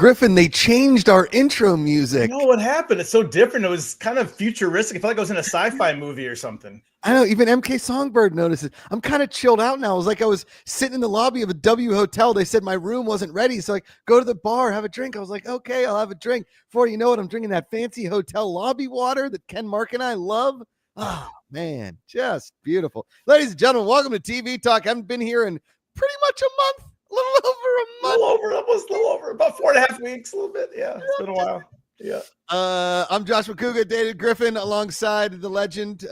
Griffin, they changed our intro music. I know what happened. It's so different. It was kind of futuristic. I felt like I was in a sci-fi movie or something. I know, even MK Songbird notices. I'm kind of chilled out now. It was like I was sitting in the lobby of a W hotel. They said my room wasn't ready. So like, go to the bar, have a drink. I was like, okay, I'll have a drink. Before you know it, I'm drinking that fancy hotel lobby water that Ken, Mark, and I love. Oh, man, just beautiful. Ladies and gentlemen, welcome to TV Talk. I haven't been here in pretty much a month. A little over, almost a little over, about 4.5 weeks, a little bit. Yeah, it's been a while. Yeah. I'm Josh Macuga, David Griffin, alongside the legend.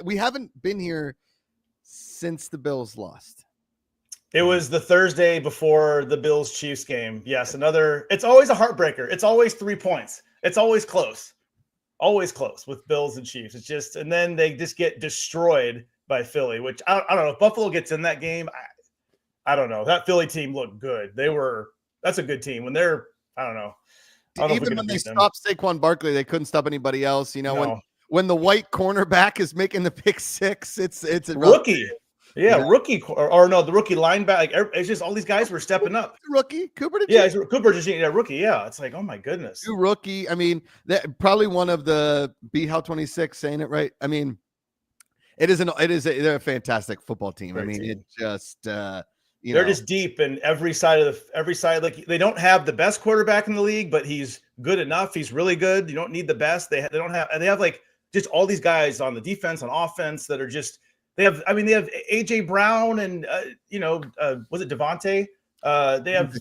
We haven't been here since the Bills lost. It was the Thursday before the Bills-Chiefs game. Yes, it's always a heartbreaker. It's always 3 points. It's always close with Bills and Chiefs. It's just, and then they just get destroyed by Philly, which I don't know if Buffalo gets in that game. I don't know. That Philly team looked good. That's a good team when they're, I don't know. Even when they stopped Saquon Barkley, they couldn't stop anybody else. You know, when the white cornerback is making the pick six, it's a rookie. Rookie or no, the rookie linebacker. It's just all these guys were stepping up. Rookie Cooper. Cooper just rookie. Yeah, it's like, oh my goodness, new rookie. I mean, that probably one of the How 26 saying it right. I mean, they're a fantastic football team. Great team. It just. They're just deep in every side. Like they don't have the best quarterback in the league, but he's good enough. He's really good. You don't need the best. They have like just all these guys on the defense, on offense that are just. They have AJ Brown and was it Devontae? They have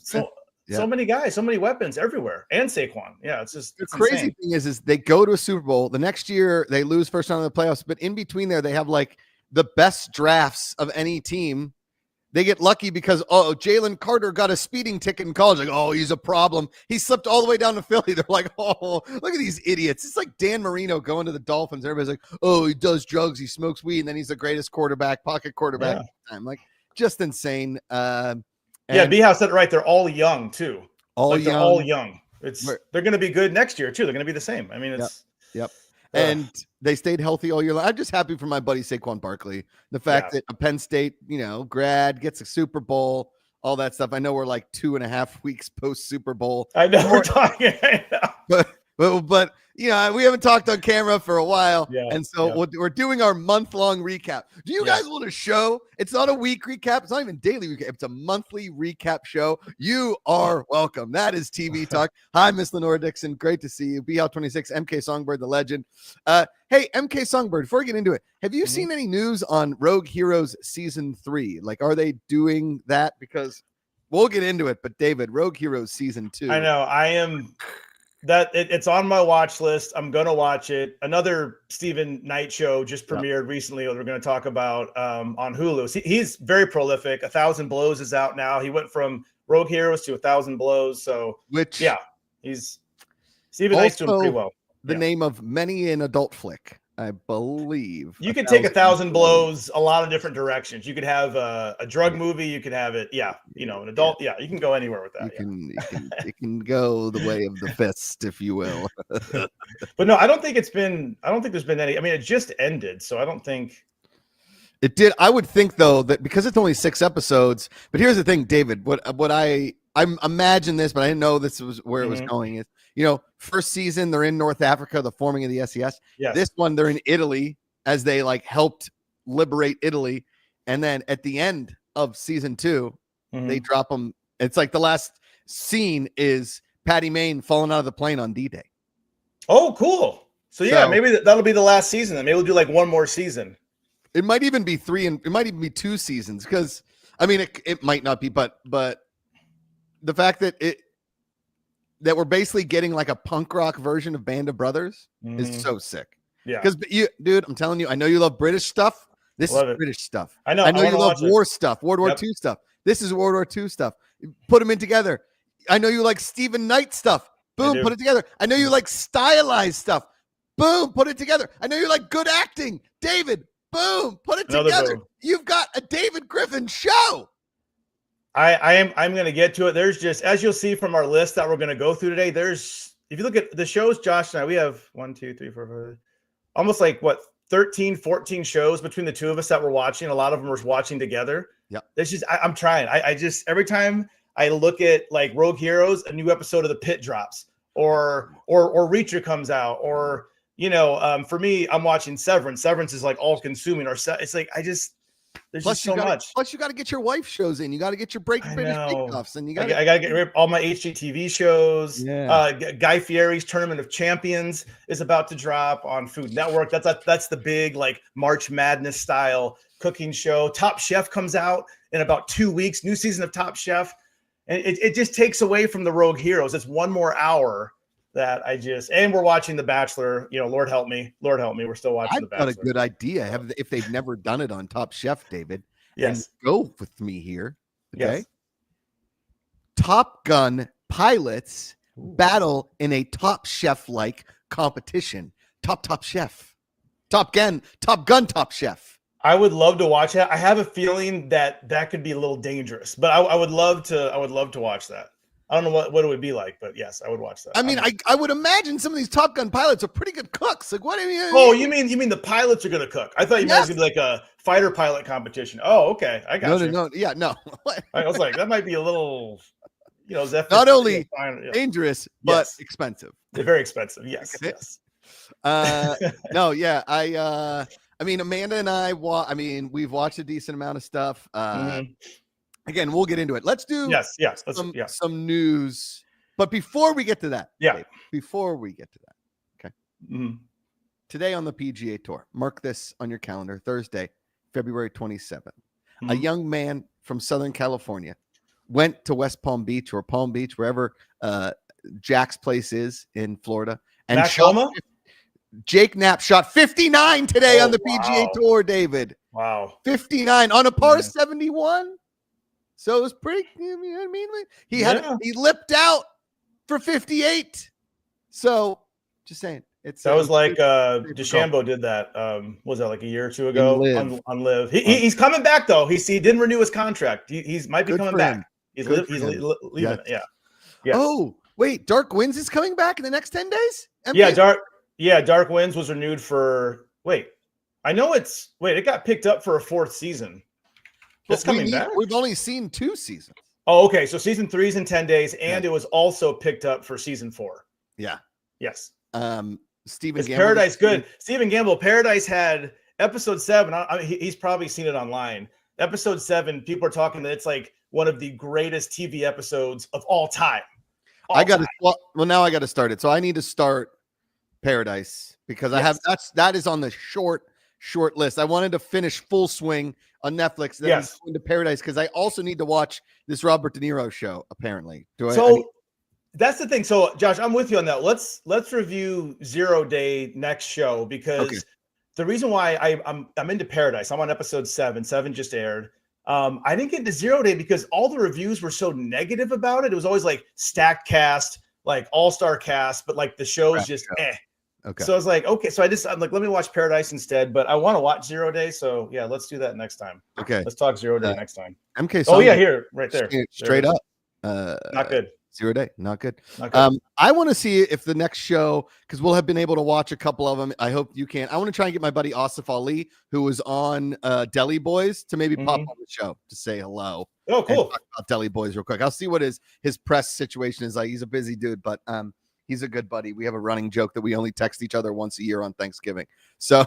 so many guys, so many weapons everywhere, and Saquon. Yeah, it's crazy insane. Thing is they go to a Super Bowl. The next year they lose first round of the playoffs, but in between there they have like the best drafts of any team. They get lucky because, Jalen Carter got a speeding ticket in college. Like, he's a problem. He slipped all the way down to Philly. They're like, look at these idiots. It's like Dan Marino going to the Dolphins. Everybody's like, he does drugs. He smokes weed. And then he's the greatest pocket quarterback of the time. Like, just insane. B-House said it right. They're all young, too. They're all young. They're going to be good next year, too. They're going to be the same. I mean, it's. Yep. And they stayed healthy all year long. I'm just happy for my buddy Saquon Barkley. The fact that a Penn State, grad gets a Super Bowl, all that stuff. I know we're like 2.5 weeks post Super Bowl. I know we're talking. But we haven't talked on camera for a while, and so we're doing our month-long recap. Do you guys want a show? It's not a week recap. It's not even daily recap. It's a monthly recap show. You are welcome. That is TV Talk. Hi, Miss Lenora Dixon. Great to see you. How 26, MK Songbird, the legend. Hey, MK Songbird, before we get into it, have you seen any news on Rogue Heroes Season 3? Like, are they doing that? Because we'll get into it, but David, Rogue Heroes Season 2. I know. I am... It's on my watch list. I'm gonna watch it. Another Stephen Knight show just premiered recently that we're going to talk about on Hulu. He's very prolific. 1,000 Blows is out now. He went from Rogue Heroes to 1,000 Blows. So he's Stephen Knight's doing pretty well. The name of many an adult flick, I believe. You could take 1,000 Blows a lot of different directions. You could have a drug movie. You could have it, an adult. Yeah, you can go anywhere with that. You can go the way of the fist, if you will. But no, I don't think there's been any. I mean, it just ended, so I don't think it did. I would think though that because it's only 6 episodes. But here's the thing, David. What I imagine this, but I didn't know this was where it was going. Is first season they're in North Africa, the forming of the SES. Yes. This one they're in Italy as they helped liberate Italy, and then at the end of season 2, they drop them. It's like the last scene is Patty Main falling out of the plane on D-Day. Oh, cool. So maybe that'll be the last season. Then maybe we'll do like one more season. It might even be 3, and it might even be 2 seasons because I mean it might not be, but the fact that we're basically getting like a punk rock version of Band of Brothers is so sick. Yeah. Because dude, I'm telling you, I know you love British stuff. This is British stuff. I know you love war stuff, World War II stuff. This is World War II stuff. Put them in together. I know you like Stephen Knight stuff. Boom, put it together. I know you like stylized stuff. Boom, put it together. I know you like good acting. David, boom, put it together. Boom. You've got a David Griffin show. I'm going to get to it. There's just, as you'll see from our list that we're going to go through today, if you look at the shows, Josh and I, we have 1, 2, 3, 4, 5, almost like 13, 14 shows between the two of us that we're watching. A lot of them we're watching together. Yeah. It's just, I'm trying. I just, every time I look at like Rogue Heroes, a new episode of The Pit drops, or Reacher comes out, or for me, I'm watching Severance. Severance is like all consuming, or it's like there's just so much. Plus, you got to get your wife shows in. You got to get your British Bake-Offs, and I got to get rid of all my HGTV shows. Yeah. Guy Fieri's Tournament of Champions is about to drop on Food Network. That's the big like March Madness style cooking show. Top Chef comes out in about 2 weeks. New season of Top Chef, and it just takes away from the Rogue Heroes. It's one more hour that and we're watching The Bachelor. Lord help me, we're still watching The Bachelor. I've got a good idea. If they've never done it on Top Chef, David, yes, go with me here. Okay, yes. Top Gun pilots battle in a Top Chef like competition. Top Chef, Top Gun, Top Chef. I would love to watch that. I have a feeling that could be a little dangerous, but I would love to watch that. I don't know what it would be like, but yes, I would watch that. I mean, I would imagine some of these Top Gun pilots are pretty good cooks. Like, what do you mean? Oh, you mean the pilots are going to cook? I thought you meant it was going to be like a fighter pilot competition. Oh, okay. I got you. No. Yeah, no. I was like, that might be a little, not only dangerous, but expensive. They're very expensive. Yes. Okay. Yes. No, yeah. I mean, Amanda and I, we've watched a decent amount of stuff. Again, we'll get into it. Let's do some news. But before we get to that, okay. Mm-hmm. Today on the PGA Tour, mark this on your calendar, Thursday, February 27th. Mm-hmm. A young man from Southern California went to West Palm Beach or Palm Beach, wherever Jack's place is in Florida. And Jake Knapp shot 59 today on the PGA Tour, David. Wow. 59 on a par 71. So it was pretty, you know what I mean? He lipped out for 58. So just saying. That was like DeChambeau did that. Was that like a year or two ago on Live? He's coming back though. He didn't renew his contract. He's might be coming back. He's leaving it. Yeah. Yes. Oh, wait, Dark Winds is coming back in the next 10 days? Dark Winds was renewed for it got picked up for a 4th season. It's coming back. We've only seen 2 seasons. Oh, okay. So season 3 is in 10 days, and it was also picked up for season 4. Yeah. Yes. Stephen Gamble. Paradise good. Stephen Gamble. Paradise had episode 7. He's probably seen it online. Episode 7. People are talking that it's like one of the greatest TV episodes of all time. Now I got to start it. So I need to start Paradise because that is on the short list. I wanted to finish Full Swing on Netflix. Then I'm going to Paradise because I also need to watch this Robert De Niro show. Apparently, that's the thing. So, Josh, I'm with you on that. Let's review 0 Day next show because the reason why I'm into Paradise. I'm on episode 7. 7 just aired. I didn't get into 0 Day because all the reviews were so negative about it. It was always like stacked cast, like all-star cast, but like the show's just Okay. So I was like, I'm like, let me watch Paradise instead, but I want to watch 0 Day. So yeah, let's do that next time. Okay. Let's talk 0 Day next time. MK. Here, right there. Straight up. Not good. 0 Day. Not good. I want to see if the next show, because we'll have been able to watch a couple of them. I hope you can. I want to try and get my buddy Asif Ali, who was on Deli Boys, to maybe pop on the show to say hello. Oh, cool. Talk about Deli Boys real quick. I'll see what his press situation is like. He's a busy dude, but he's a good buddy. We have a running joke that we only text each other once a year on Thanksgiving. So,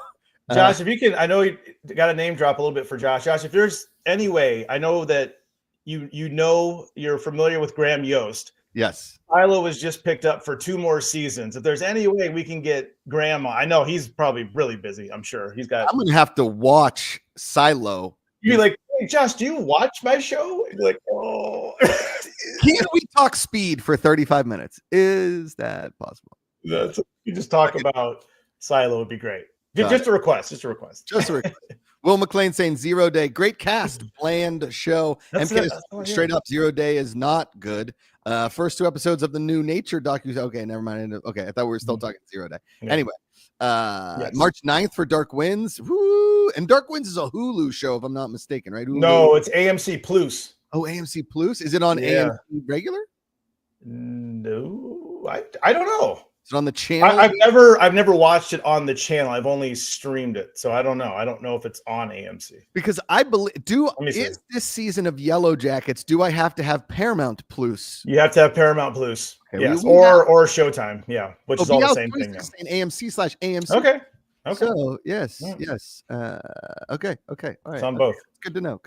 Josh, if you can, I know you got a name drop a little bit for Josh. Josh, if there's any way, I know that you're familiar with Graham Yost. Yes. Silo was just picked up for 2 more seasons. If there's any way we can get Graham on, I know he's probably really busy. I'm sure I'm going to have to watch Silo. You're like, hey, Josh, do you watch my show? You're like, oh. Can we talk speed for 35 minutes? Is that possible? You just talk about Silo would be great. Just a request. Will McLean saying 0 Day. Great cast, bland show. Straight up, 0 Day is not good. First 2 episodes of the new Nature docu. Okay, never mind. Okay, I thought we were still talking 0 Day. Yeah. Anyway, March 9th for Dark Winds. Woo! And Dark Winds is a Hulu show, if I'm not mistaken, right? Hulu? No, it's AMC Plus. Oh, AMC Plus? Is it on AMC regular? No, I don't know. Is it on the channel? I've never watched it on the channel. I've only streamed it, so I don't know. I don't know if it's on AMC. Because I believe is this season of Yellow Jackets? Do I have to have Paramount Plus? You have to have Paramount Plus, okay, yes, or Showtime, yeah, which is all the same thing now. AMC/AMC. Okay. So yes. Okay. All right. It's on both. Good to know.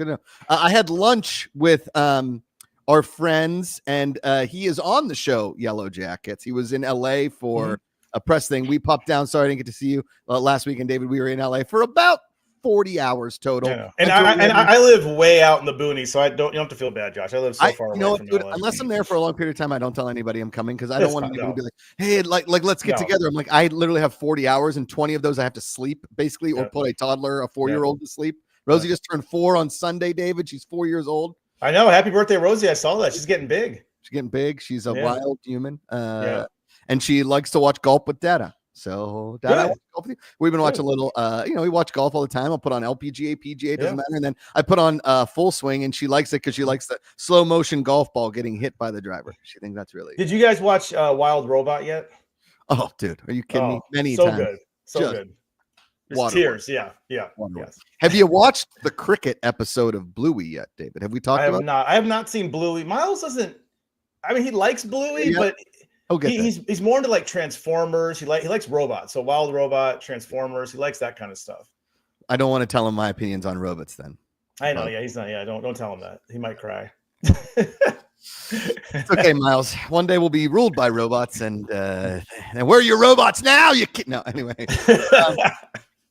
I had lunch with our friends, and he is on the show Yellow Jackets. He was in LA for a press thing. We popped down. Sorry I didn't get to see you last weekend, David. We were in LA for about 40 hours total. Yeah. And I live way out in the boonies, so you don't have to feel bad, Josh. I live so far away from LA. Unless I'm there for a long period of time, I don't tell anybody I'm coming because I don't want anybody to be like, hey, let's get together. I'm like, I literally have 40 hours, and 20 of those I have to sleep, basically, or put a toddler, a 4-year-old to sleep. Rosie just turned 4 on Sunday, David. She's 4 years old. I know. Happy birthday, Rosie. I saw that. She's getting big. She's a wild human. And she likes to watch golf with Dada. So Dada, we've been watching a little, we watch golf all the time. I'll put on LPGA, PGA, doesn't matter. And then I put on Full Swing, and she likes it because she likes the slow motion golf ball getting hit by the driver. She thinks that's really. Did you guys watch Wild Robot yet? Oh, dude. Are you kidding me? Many so times. Good. So good. Tears. Yeah. Yes. Have you watched the cricket episode of Bluey yet, David? Have we talked about it? I have not seen Bluey. Miles doesn't. I mean, he likes Bluey, but he's more into like Transformers. He likes robots. So Wild Robot, Transformers. He likes that kind of stuff. I don't want to tell him my opinions on robots. Then I know. Yeah, he's not. Yeah, don't tell him that. He might cry. It's okay, Miles. One day we'll be ruled by robots, and where are your robots now? No, anyway.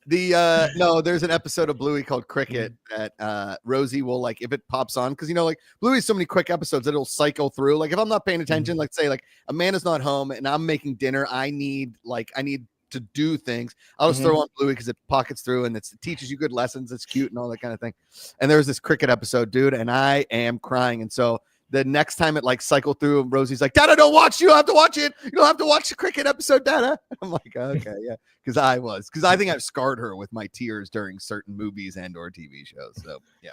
There's an episode of Bluey called Cricket that Rosie will like if it pops on because like Bluey's so many quick episodes that it'll cycle through. Like if I'm not paying attention, like say like Amanda's not home and I'm making dinner, I need to do things. I'll just throw on Bluey because it pockets through and it teaches you good lessons. It's cute and all that kind of thing. And there was this cricket episode, dude, and I am crying. And so the next time it like cycled through, Rosie's like, Dada, don't watch. You don't have to watch it. You don't have to watch the cricket episode, Dada. I'm like, okay, yeah. Because I think I've scarred her with my tears during certain movies and or TV shows. So yeah.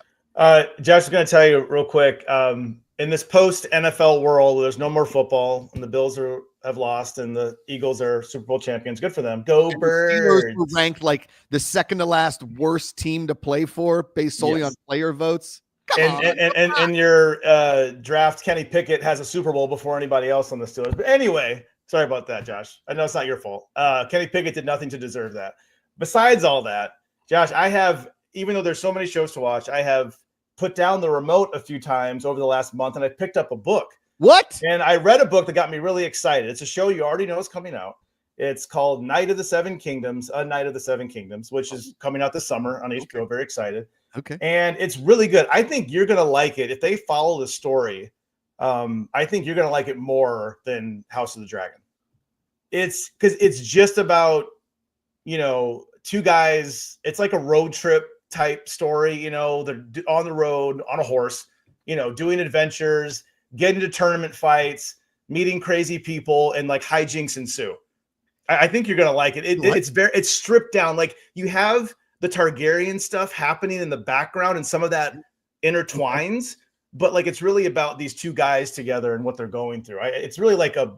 Josh is going to tell you real quick. In this post NFL world, there's no more football, and the Bills have lost, and the Eagles are Super Bowl champions. Good for them. Go Birds! The Steelers were ranked like the second to last worst team to play for, based solely on player votes. And your draft, Kenny Pickett has a Super Bowl before anybody else on the Steelers. But anyway, sorry about that, Josh. I know it's not your fault. Kenny Pickett did nothing to deserve that. Besides all that, Josh, even though there's so many shows to watch, I have put down the remote a few times over the last month, and I picked up a book. What? And I read a book that got me really excited. It's a show you already know is coming out. It's called Night of the Seven Kingdoms, A Night of the Seven Kingdoms, which is coming out this summer on HBO. Okay. Very excited. Okay. And it's really good. I think you're going to like it. If they follow the story, I think you're going to like it more than House of the Dragon. It's because it's just about, two guys. It's like a road trip type story. They're on the road on a horse, doing adventures, getting into tournament fights, meeting crazy people, and like hijinks ensue. I think you're going to like it. It's stripped down. Like you have the Targaryen stuff happening in the background and some of that intertwines, but like it's really about these two guys together and what they're going through. It's really like a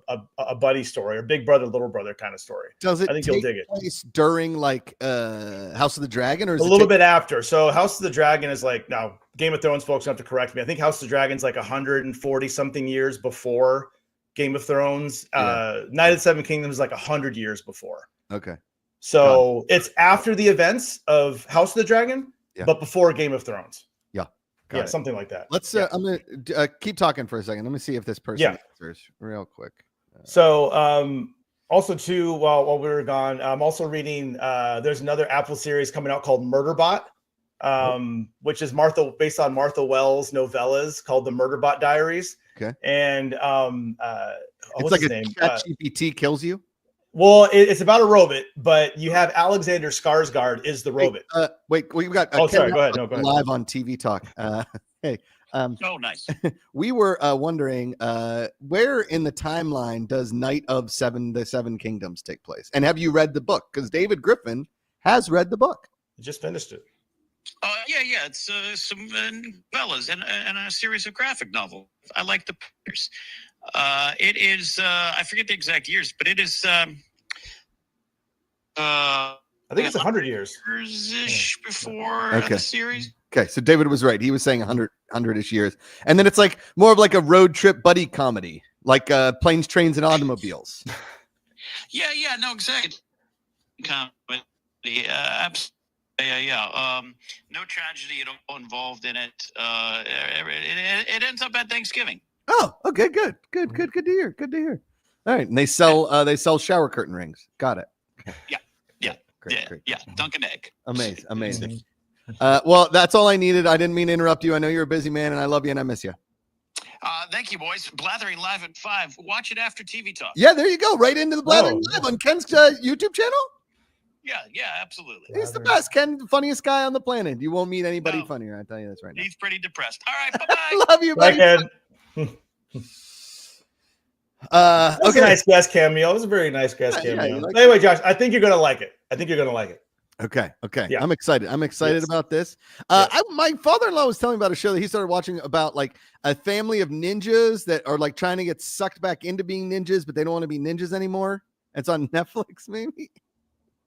buddy story or big brother, little brother kind of story. Does it I think you'll dig it. Place during like House of the Dragon, or is a little bit after? So House of the Dragon is like, now Game of Thrones folks have to correct me. I think House of the Dragon's like 140 something years before Game of Thrones. Night of the Seven Kingdoms is like 100 years before. Okay. So it's after the events of House of the Dragon, but before Game of Thrones. Yeah, something like that. Let's. I'm gonna keep talking for a second. Let me see if this person answers real quick. So, also too, while we were gone, I'm also reading. There's another Apple series coming out called Murderbot, which is based on Martha Wells' novellas called the Murderbot Diaries. Okay. And it's like a ChatGPT kills you. Well, it's about a robot, but you have Alexander Skarsgård is the robot. Wait, we've got. Sorry. Go ahead. No, go ahead. Live on TV Talk. Hey. Oh, nice. We were wondering where in the timeline does Night of the Seven Kingdoms take place? And have you read the book? Because David Griffin has read the book. I just finished it. Yeah. It's some novellas and a series of graphic novels. I like the pictures. It is. I forget the exact years, but it is. I think it's 100 years ish before the series. Okay, so David was right. He was saying 100-ish years, and then it's like more of like a road trip buddy comedy, like Planes, Trains, and Automobiles. Yeah, no, exactly. Comedy, absolutely. Yeah. No tragedy at all involved in it. It ends up at Thanksgiving. Oh, okay, good to hear. Good to hear. All right, and they sell shower curtain rings. Got it. Yeah. Great. Dunk and egg. Amazing. Well, that's all I needed. I didn't mean to interrupt you. I know you're a busy man, and I love you, and I miss you. Thank you, boys. Blathering live at 5. Watch it after TV Talk. Yeah, there you go. Right into the Blathering Live on Ken's YouTube channel. Yeah, absolutely. He's the best. Ken, the funniest guy on the planet. You won't meet anybody funnier. I tell you this right now. He's pretty depressed. All right, bye-bye. Love you, buddy. Bye, Ken. That was a nice guest cameo. It was a very nice guest cameo. Anyway, Josh, I think you're gonna like it. Okay. Yeah. I'm excited. About this. My father-in-law was telling me about a show that he started watching about like a family of ninjas that are like trying to get sucked back into being ninjas, but they don't want to be ninjas anymore. It's on Netflix, maybe.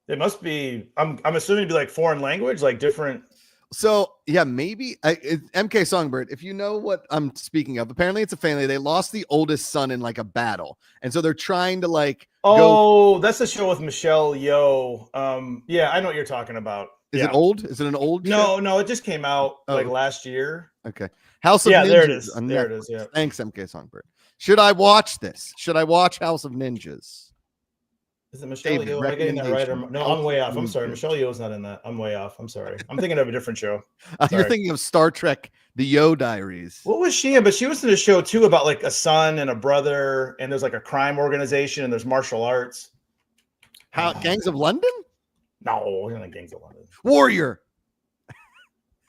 It must be. I'm assuming it'd be like foreign language, like different. So yeah, maybe MK Songbird. If you know what I'm speaking of, apparently it's a family. They lost the oldest son in like a battle, and so they're trying to like. That's the show with Michelle Yeoh. Yeah, I know what you're talking about. Is it old? Is it an old? No, it just came out like last year. Okay, House of Ninjas. There it is. There it is. Yeah. Thanks, MK Songbird. Should I watch this? Should I watch House of Ninjas? Is it Michelle Yeoh? Am I getting that right? No, I'm way off. I'm sorry. Michelle Yeoh's not in that. I'm way off. I'm sorry. I'm thinking of a different show. You're thinking of Star Trek, The Yeoh Diaries. What was she in? But she was in a show too about like a son and a brother, and there's like a crime organization, and there's martial arts. Gangs of London? No, it's not Gangs of London. Warrior.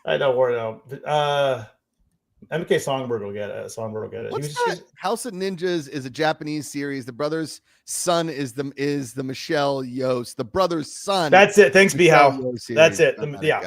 I know Warrior. MK Songbird will get it. What's that? House of Ninjas is a Japanese series. The brother's son is the Michelle Yeoh. The brother's son. That's it. Thanks, Bihao. That's it.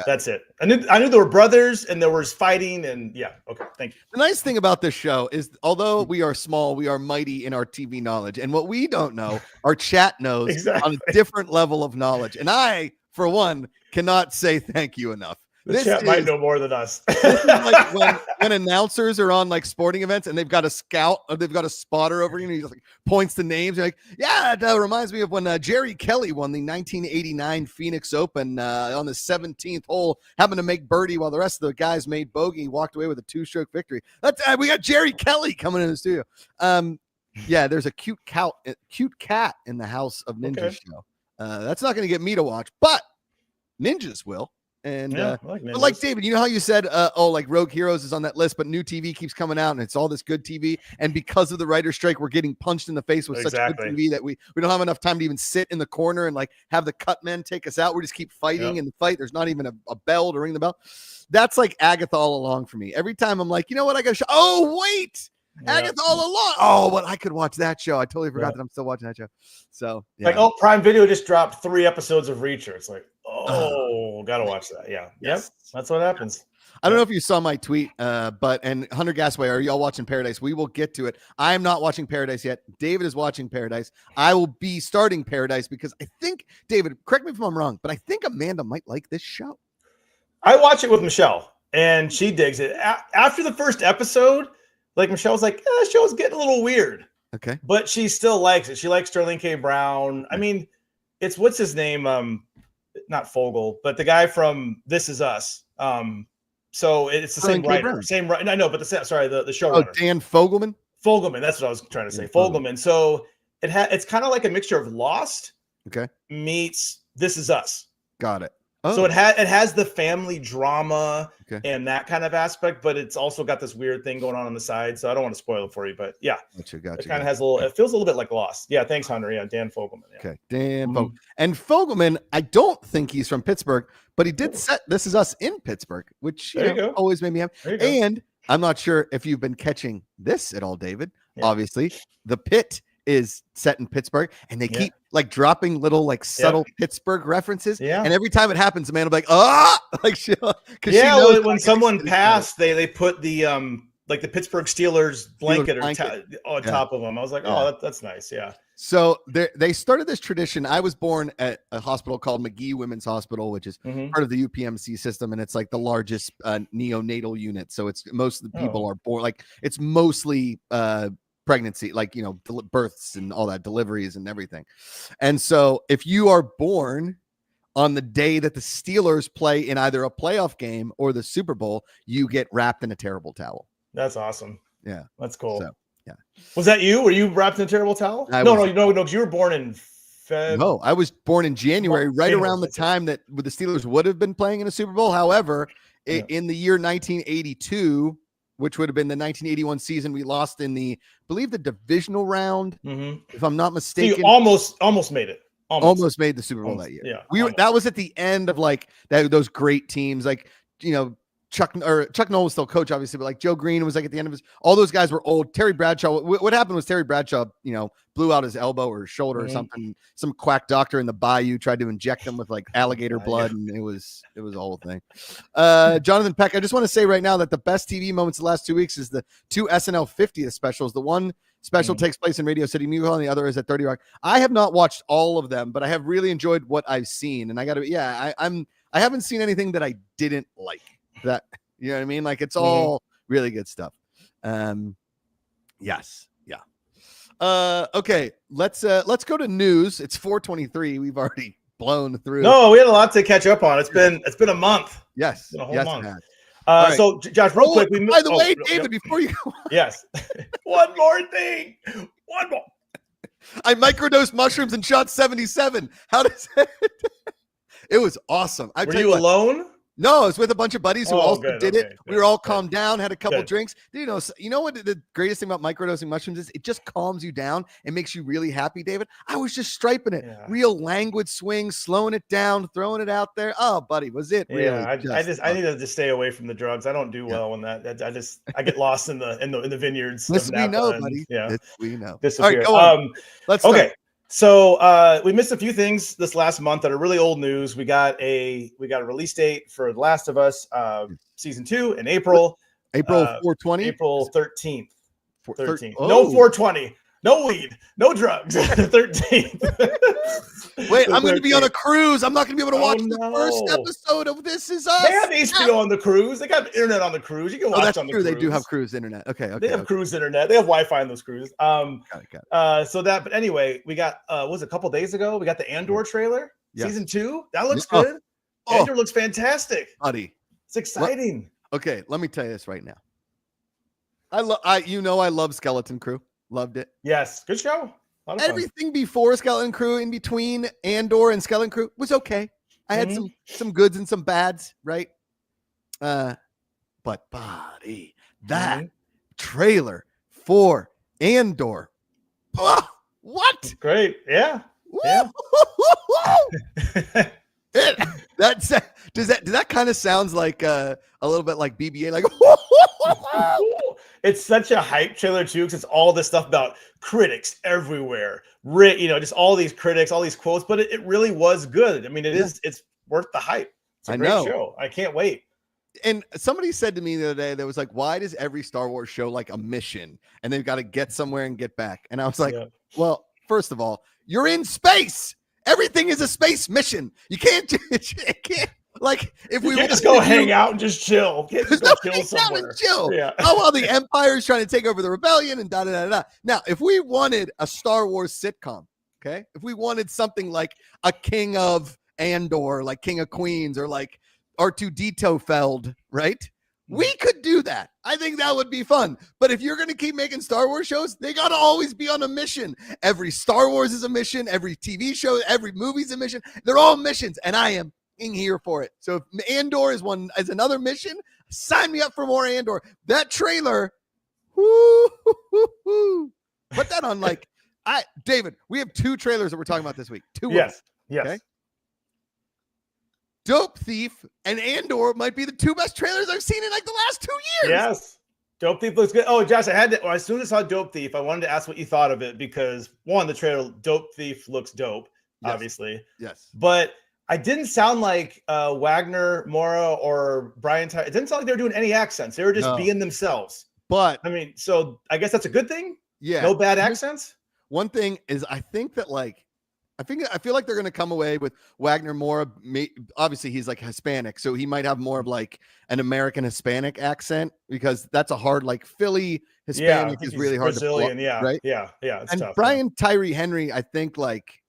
That's it. I knew there were brothers and there was fighting and okay. Thank you. The nice thing about this show is, although we are small, we are mighty in our TV knowledge, and what we don't know, our chat knows on a different level of knowledge. And I, for one, cannot say thank you enough. The chat might know more than us. This is like when announcers are on like sporting events and they've got a scout or they've got a spotter over you, and he just like points to names. You're like, yeah, that reminds me of when Jerry Kelly won the 1989 Phoenix Open on the 17th hole, happened to make birdie while the rest of the guys made bogey. He walked away with a 2-stroke victory. We got Jerry Kelly coming in the studio. There's a cute cat in the House of Ninjas show. That's not going to get me to watch, but ninjas will. And but like David, you know how you said, like Rogue Heroes is on that list, but new TV keeps coming out and it's all this good TV. And because of the writer's strike, we're getting punched in the face with such good TV that we don't have enough time to even sit in the corner and like have the cut men take us out. We just keep fighting in the fight. There's not even a bell to ring the bell. That's like Agatha all along for me. Every time I'm like, you know what? I got to show. Oh, wait. Agatha all along. Oh, but I could watch that show. I totally forgot that I'm still watching that show. So like, Prime Video just dropped 3 episodes of Reacher. It's like, gotta watch that. Yep, that's what happens. I don't know if you saw my tweet, and Hunter Gasway, are y'all watching Paradise? We will get to it. I am not watching Paradise yet. David is watching Paradise. I will be starting Paradise because I think, David, correct me if I'm wrong, but I think Amanda might like this show. I watch it with Michelle, and she digs it. After the first episode, like Michelle's like, the show's getting a little weird. Okay. But she still likes it. She likes Sterling K. Brown. I mean, it's what's his name? Not Fogel, but the guy from This Is Us. So it's the same writer. Same right. I know, but the showrunner. Oh, Dan Fogelman? Fogelman. That's what I was trying to say. Fogelman. So it's kind of like a mixture of Lost meets This Is Us. Got it. Oh. So it has the family drama and that kind of aspect, but it's also got this weird thing going on the side. So I don't want to spoil it for you, but yeah, gotcha, it kind of has it feels a little bit like Lost. Yeah, thanks, Hunter. Yeah, Dan Fogelman. Yeah. Okay, Dan Fogelman. And Fogelman, I don't think he's from Pittsburgh, but he did set This Is Us in Pittsburgh, which always made me happy. And I'm not sure if you've been catching this at all, David. Yeah. Obviously, The Pit is set in Pittsburgh, and they keep like dropping little like subtle Pittsburgh references. Yeah. And every time it happens, the man will be like, like when someone passed, they put the like the Pittsburgh Steelers blanket, on top of them. I was like, oh, that's nice. Yeah. So they started this tradition. I was born at a hospital called McGee Women's Hospital, which is part of the UPMC system, and it's like the largest neonatal unit. So it's most of the people are born, like it's mostly pregnancy, like, you know, births and all that, deliveries and everything. And so if you are born on the day that the Steelers play in either a playoff game or the Super Bowl, you get wrapped in a terrible towel. That's awesome. Yeah. That's cool. So, yeah. Was that you? Were you wrapped in a terrible towel? No, because you were born in Feb. No, I was born in January, around the time that the Steelers would have been playing in a Super Bowl. However, in the year 1982, which would have been the 1981 season, we lost in the divisional round, if I'm not mistaken. So you almost made it. Almost made the Super Bowl that year. Yeah, that was at the end of like those great teams, like, you know, Chuck Noll was still coach, obviously, but like Joe Green was like at the end of his. All those guys were old. Terry Bradshaw. What happened was Terry Bradshaw, you know, blew out his elbow or shoulder or something. Some quack doctor in the bayou tried to inject him with like alligator blood, and it was a whole thing. Jonathan Peck, I just want to say right now that the best TV moments the last 2 weeks is the 2 SNL 50th specials. The one special takes place in Radio City Music Hall, and the other is at 30 Rock. I have not watched all of them, but I have really enjoyed what I've seen, and I haven't seen anything that I didn't like. That, you know what I mean? Like, it's all really good stuff. Yes. Yeah. Okay. Let's go to news. It's 4:23. We've already blown through. No, we had a lot to catch up on. It's been a month. Yes. It's been a whole month. Right. So Josh, real quick. By the way, David, before you go. Yes. One more thing. One more. I microdosed mushrooms and shot 77. How does it? It was awesome. Were you alone? No, I was with a bunch of buddies who also did it. We were all calmed down, had a couple drinks. You know what the greatest thing about microdosing mushrooms is? It just calms you down and makes you really happy, David. I was just striping it. Yeah. Real languid swings, slowing it down, throwing it out there. Oh, buddy, was it really? Yeah, I needed to stay away from the drugs. I don't do well when that. I get lost in the vineyards. This we know, buddy. Yeah, this we know. All right, go on. Let's start. So we missed a few things this last month that are really old news. We got a release date for The Last of Us season 2 in April. April 4/20? April 13th. 13th. Oh. No 4/20. No weed. No drugs. 13th. Wait, I'm going to be on a cruise. I'm not going to be able to watch the first episode of This Is Us. They have HBO on the cruise. They got internet on the cruise. You can watch on the cruise. They do have cruise internet. Okay. They have cruise internet. They have Wi-Fi on those cruises. But anyway, we got was it a couple days ago? We got the Andor trailer, season 2. That looks good. Andor looks fantastic, buddy. It's exciting. Okay, let me tell you this right now. I love Skeleton Crew. Loved it. Yes, good show. Everything before Skeleton Crew, in between Andor and Skeleton Crew, was okay. I had some goods and some bads, right? But buddy, that trailer for Andor, what? Great, yeah. Does that kind of sounds like a little bit like BB-8, like it's such a hype trailer too, because it's all this stuff about critics everywhere, just all these critics, all these quotes, but it really was good. I mean, it's worth the hype. It's a great show. I can't wait. And somebody said to me the other day, that was like, why does every Star Wars show like a mission and they've got to get somewhere and get back? And I was like, well, first of all, you're in space. Everything is a space mission. You can't like if we just go hang out and just chill. Just go chill somewhere. And chill. Yeah. Oh well, the Empire is trying to take over the rebellion and da da da da. Now, if we wanted a Star Wars sitcom, okay, if we wanted something like a King of Andor, like King of Queens, or like R2D2 Feld, right? We could do that. I think that would be fun. But if you're going to keep making Star Wars shows, they got to always be on a mission. Every Star Wars is a mission. Every TV show, every movie's a mission. They're all missions, and I am in here for it. So if Andor is another mission, sign me up for more Andor. That trailer, put that on David, we have 2 trailers that we're talking about this week. 2. Yes. Okay? Dope Thief and Andor might be the 2 best trailers I've seen in like the last 2 years. Yes. Dope Thief looks good. Oh, Josh, as soon as I saw Dope Thief, I wanted to ask what you thought of it because the trailer Dope Thief looks dope, obviously. Yes. But I didn't sound like Wagner, Mora, or Brian Tyler. It didn't sound like they were doing any accents. They were just being themselves. But I mean, so I guess that's a good thing. Yeah. No bad accents. One thing is, I think that like, I feel like they're going to come away with Wagner more. Obviously, he's like Hispanic, so he might have more of like an American Hispanic accent, because that's a hard, like Philly Hispanic is really hard Brazilian, to pull, right? Yeah. It's and tough, Brian Tyree Henry, I think like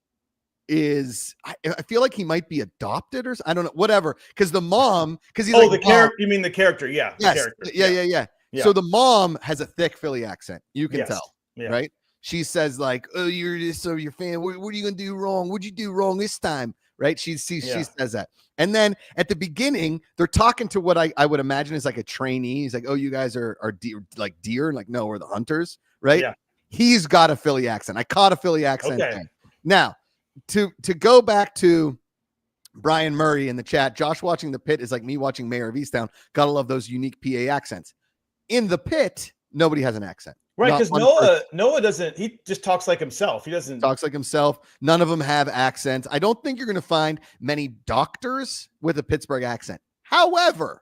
I feel like he might be adopted, or I don't know, whatever. Because the mom, because he's the character. You mean the character? Yeah. Yes. The character. Yeah. So the mom has a thick Philly accent. You can tell, yeah. Right? She says like, "Oh, you're this, so your fan. What are you gonna do wrong? What'd you do wrong this time?" Right? She says that. And then at the beginning, they're talking to what I would imagine is like a trainee. He's like, "Oh, you guys are deer," and like, "No, we're the hunters." Right? Yeah. He's got a Philly accent. I caught a Philly accent. Okay. Now, to go back to Brian Murray in the chat, Josh watching The Pit is like me watching Mayor of Easttown. Gotta love those unique PA accents. In The Pit, nobody has an accent. Right, because Noah doesn't. He just talks like himself. He doesn't talks like himself. None of them have accents. I don't think you're going to find many doctors with a Pittsburgh accent. However,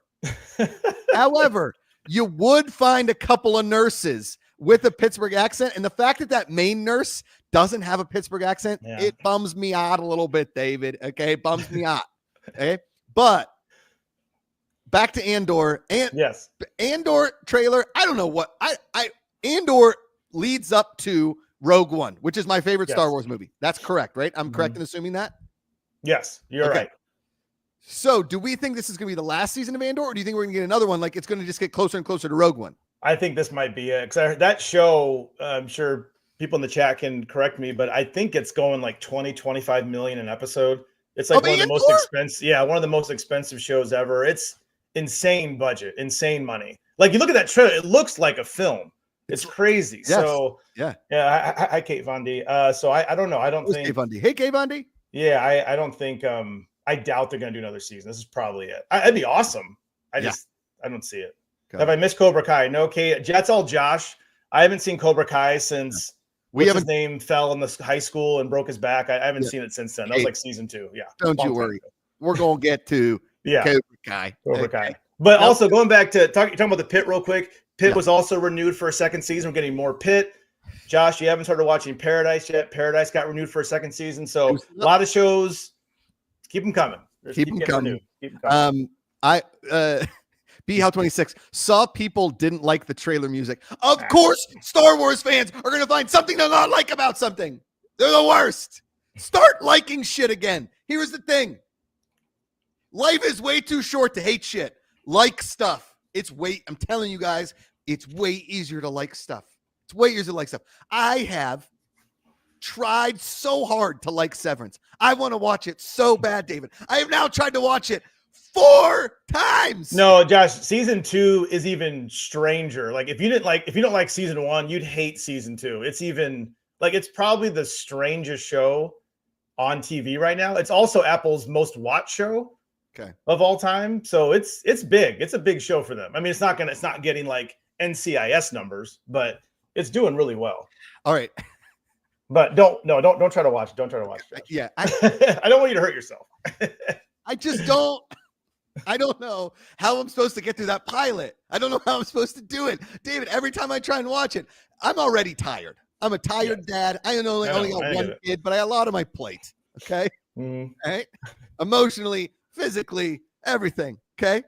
you would find a couple of nurses with a Pittsburgh accent, and the fact that main nurse doesn't have a Pittsburgh accent, it bums me out a little bit, David. Okay, bums me out. Okay, but back to Andor. Andor trailer. I don't know what Andor leads up to Rogue One, which is my favorite Star Wars movie. That's correct, right? I'm correct in assuming that? Yes, you're right. So do we think this is going to be the last season of Andor, or do you think we're going to get another one? Like it's going to just get closer and closer to Rogue One? I think this might be it. Because that show, I'm sure people in the chat can correct me, but I think it's going like 20-25 million an episode. It's like one of the most expensive. Yeah, one of the most expensive shows ever. It's insane budget, insane money. Like you look at that trailer, it looks like a film. It's crazy. Yes. So hi Kate Von D. So I don't know. I don't think Kate Von D. Hey Kate Von D. Yeah, I don't think I doubt they're gonna do another season. This is probably it. It'd be awesome. I don't see it. Have I missed Cobra Kai? No, Kate. That's all Josh. I haven't seen Cobra Kai since his name fell in the high school and broke his back. I haven't seen it since then. That was like season 2. Yeah. Don't you worry. We're gonna get to Cobra Kai. Cobra Kai. But also going back to talking about the Pit real quick. Pit was also renewed for a second season. We're getting more Pit. Josh, you haven't started watching Paradise yet. Paradise got renewed for a second season. So a lot of shows. Keep them coming. Keep them coming. BHow26 saw people didn't like the trailer music. Of course, Star Wars fans are going to find something to not like about something. They're the worst. Start liking shit again. Here's the thing. Life is way too short to hate shit. Like stuff. I'm telling you guys, it's way easier to like stuff. It's way easier to like stuff. I have tried so hard to like Severance. I want to watch it so bad, David. I have now tried to watch it 4 times. No, Josh, season 2 is even stranger. Like if you don't like season 1, you'd hate season 2. It's even like it's probably the strangest show on TV right now. It's also Apple's most watched show of all time. So it's big. It's a big show for them. I mean, it's not getting like NCIS numbers, but it's doing really well. All right. But don't try to watch it. Don't try to watch it. Yeah. I don't want you to hurt yourself. I just don't. I don't know how I'm supposed to get through that pilot. I don't know how I'm supposed to do it. David, every time I try and watch it, I'm already tired. I'm a tired dad. I only got one kid, but I got a lot on my plate. Okay. Right? Emotionally, physically, everything. Okay.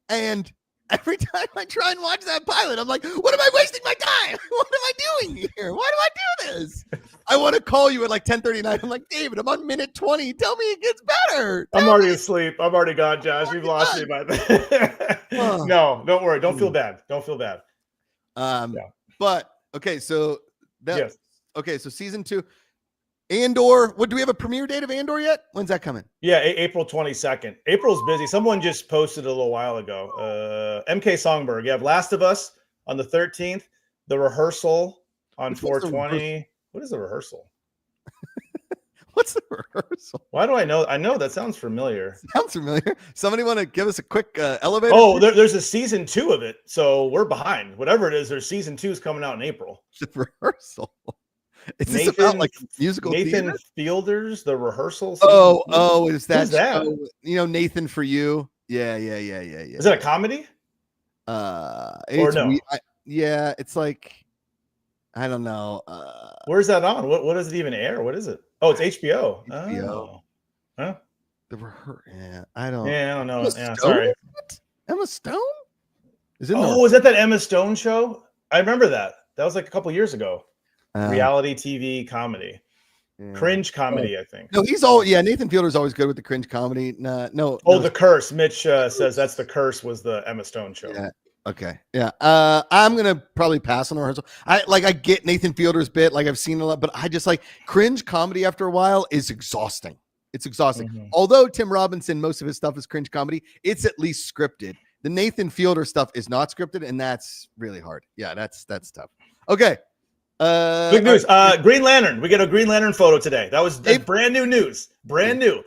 And every time I try and watch that pilot, I'm like, what am I wasting my time? What am I doing here? Why do I do this? I want to call you at like 10:39. I'm like, David, I'm on minute 20. Tell me it gets better. I'm already asleep. I'm already gone, Josh. You've lost me by then. No, don't worry. Don't feel bad. Don't feel bad. But okay, so okay, so season 2. Andor, do we have a premiere date of Andor yet? When's that coming? Yeah, April 22nd. April's busy. Someone just posted a little while ago. MK Songberg. You have Last of Us on the 13th. The Rehearsal on 420. What is the rehearsal? What's the rehearsal? Why do I know? I know that sounds familiar. Sounds familiar. Somebody want to give us a quick elevator? Oh, there's a season 2 of it. So we're behind. Whatever it is, there's season 2 is coming out in April. The Rehearsal. Is this about like musical Nathan theater? Fielder's The Rehearsal? Is that show, Nathan For You? Yeah. Is that a comedy? Or no? yeah, it's like, I don't know. Where's that on? What does it even air? What is it? Oh, it's HBO. HBO. Oh. Huh? Yeah, I don't know. Emma Yeah, Stone? sorry. Emma Stone? Is that that Emma Stone show? I remember that. That was like a couple years ago. Reality TV comedy. Yeah. Cringe comedy, I think. No, Nathan Fielder's always good with the cringe comedy. No. The Curse. Mitch says that's The Curse was the Emma Stone show. Yeah. Okay. Yeah. I'm gonna probably pass on the rehearsal. I get Nathan Fielder's bit, like I've seen a lot, but I just like cringe comedy after a while is exhausting. It's exhausting. Mm-hmm. Although Tim Robinson, most of his stuff is cringe comedy, it's at least scripted. The Nathan Fielder stuff is not scripted, and that's really hard. Yeah, that's tough. Okay. Big news. Green Lantern. We get a Green Lantern photo today. That's brand new news. Brand new.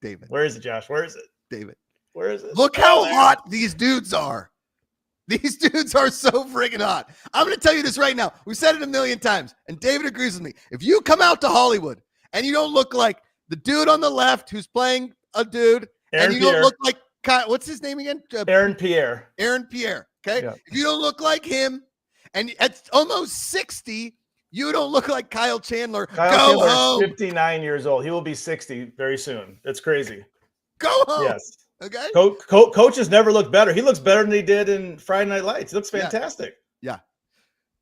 David. Where is it, Josh? Where is it? David. Where is it? Look how hot these dudes are. These dudes are so friggin' hot. I'm going to tell you this right now. We've said it a million times, and David agrees with me. If you come out to Hollywood and you don't look like the dude on the left who's playing a dude, Aaron and you Pierre. Don't look like, what's his name again? Aaron Pierre. Okay. Yeah. If you don't look like him, and at almost 60, you don't look like Kyle Chandler. Kyle Chandler is 59 years old. He will be 60 very soon. That's crazy. Go home. Yes. Okay. Coach has never looked better. He looks better than he did in Friday Night Lights. He looks fantastic. Yeah.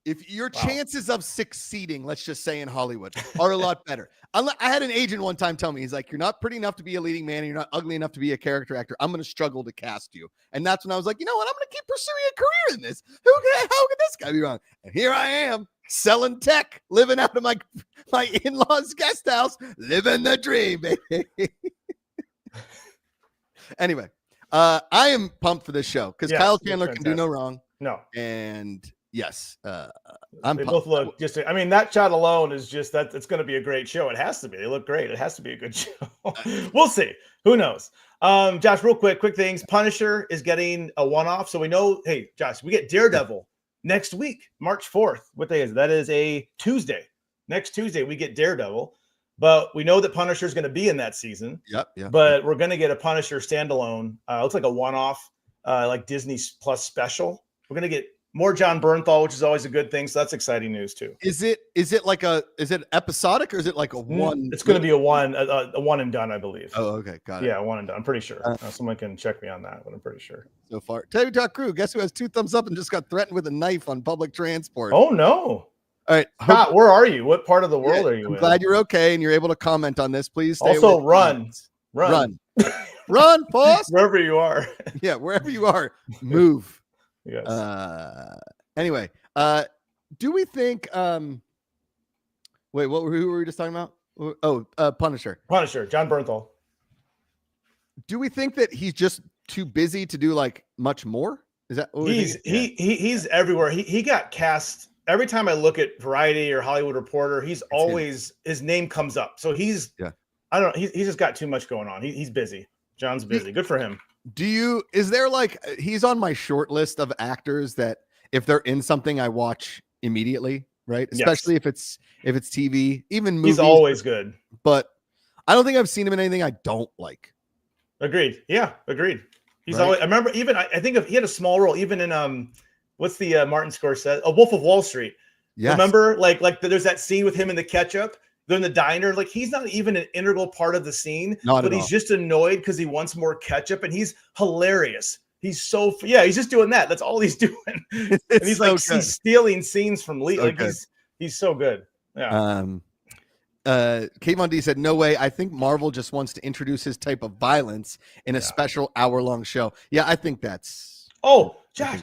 If your chances of succeeding, let's just say in Hollywood, are a lot better. I had an agent one time tell me, he's like, you're not pretty enough to be a leading man, and you're not ugly enough to be a character actor. I'm going to struggle to cast you. And that's when I was like, you know what? I'm going to keep pursuing a career in this. How could this guy be wrong? And here I am, selling tech, living out of my in-laws' guest house, living the dream, baby. Anyway, I am pumped for this show because Kyle Chandler can do no wrong. No. And yes, they both look just. I mean, that shot alone is just that. It's going to be a great show. It has to be. They look great. It has to be a good show. We'll see. Who knows? Josh, real quick things. Punisher is getting a one-off, so we know. Hey, Josh, we get Daredevil next week, March 4th. What day is it? That is a Tuesday. Next Tuesday, we get Daredevil. But we know that Punisher is going to be in that season. Yep. But we're going to get a Punisher standalone. Looks like a one-off, like Disney Plus special. We're going to get more John Bernthal, which is always a good thing. So that's exciting news too. Is it episodic or is it like a one? It's going to be a one and done, I believe. Oh, okay, got it. Yeah, one and done. I'm pretty sure. Someone can check me on that, but I'm pretty sure. So far, Tabby Talk Crew. Guess who has 2 thumbs up and just got threatened with a knife on public transport? Oh no. All right, Scott, where are you? What part of the world are you in? Glad you're okay and you're able to comment on this. Please stay also run, boss. Wherever you are. Yeah, wherever you are, move. Yes. Anyway, do we think? Wait, who were we just talking about? Oh, Punisher, John Bernthal. Do we think that he's just too busy to do like much more? Is that he's everywhere? He got cast. Every time I look at Variety or Hollywood Reporter, his name comes up. So I don't know. He's just got too much going on. He's busy. John's busy. Good for him. Is there like, he's on my short list of actors that if they're in something, I watch immediately, right? Especially if it's TV, even movies. He's always good. But I don't think I've seen him in anything I don't like. Agreed. Yeah, agreed. He's always, I remember even, I think he had a small role even in, what's the Martin Scorsese? A Wolf of Wall Street. Yes. Remember, like there's that scene with him in the ketchup. They're in the diner. Like he's not even an integral part of the scene, but he's just annoyed because he wants more ketchup, and he's hilarious. He's he's just doing that. That's all he's doing. And he's so he's stealing scenes from Lee. So like he's so good. Yeah. Kate Von D said, "No way. I think Marvel just wants to introduce his type of violence in a special hour-long show." Yeah, I think that's. Oh, Josh,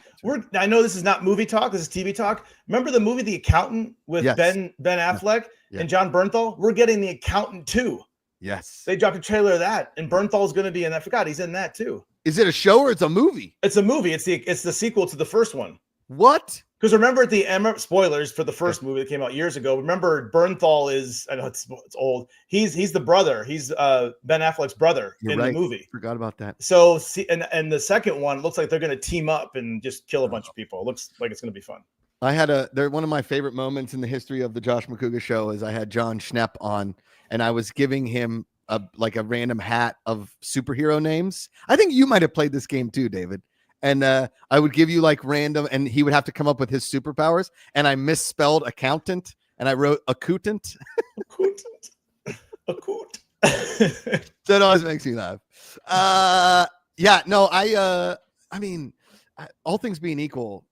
I know this is not movie talk. This is TV talk. Remember the movie The Accountant with Ben Affleck and John Bernthal? We're getting The Accountant too. Yes. They dropped a trailer of that, and Bernthal's going to be in. I forgot he's in that too. Is it a show or it's a movie? It's a movie. It's the sequel to the first one. What? Because remember spoilers for the first movie that came out years ago. Remember, Bernthal is, I know it's old. He's the brother. He's Ben Affleck's brother in the movie. Forgot about that. So and the second one, it looks like they're going to team up and just kill a bunch of people. It looks like it's going to be fun. I had one of my favorite moments in the history of the Josh Macuga Show is I had John Schnepp on, and I was giving him a random hat of superhero names. I think you might have played this game too, David. and I would give you like random, and he would have to come up with his superpowers, and I misspelled accountant, and I wrote acoutant. Accoot. So it always makes me laugh. Yeah, no, I mean, all things being equal,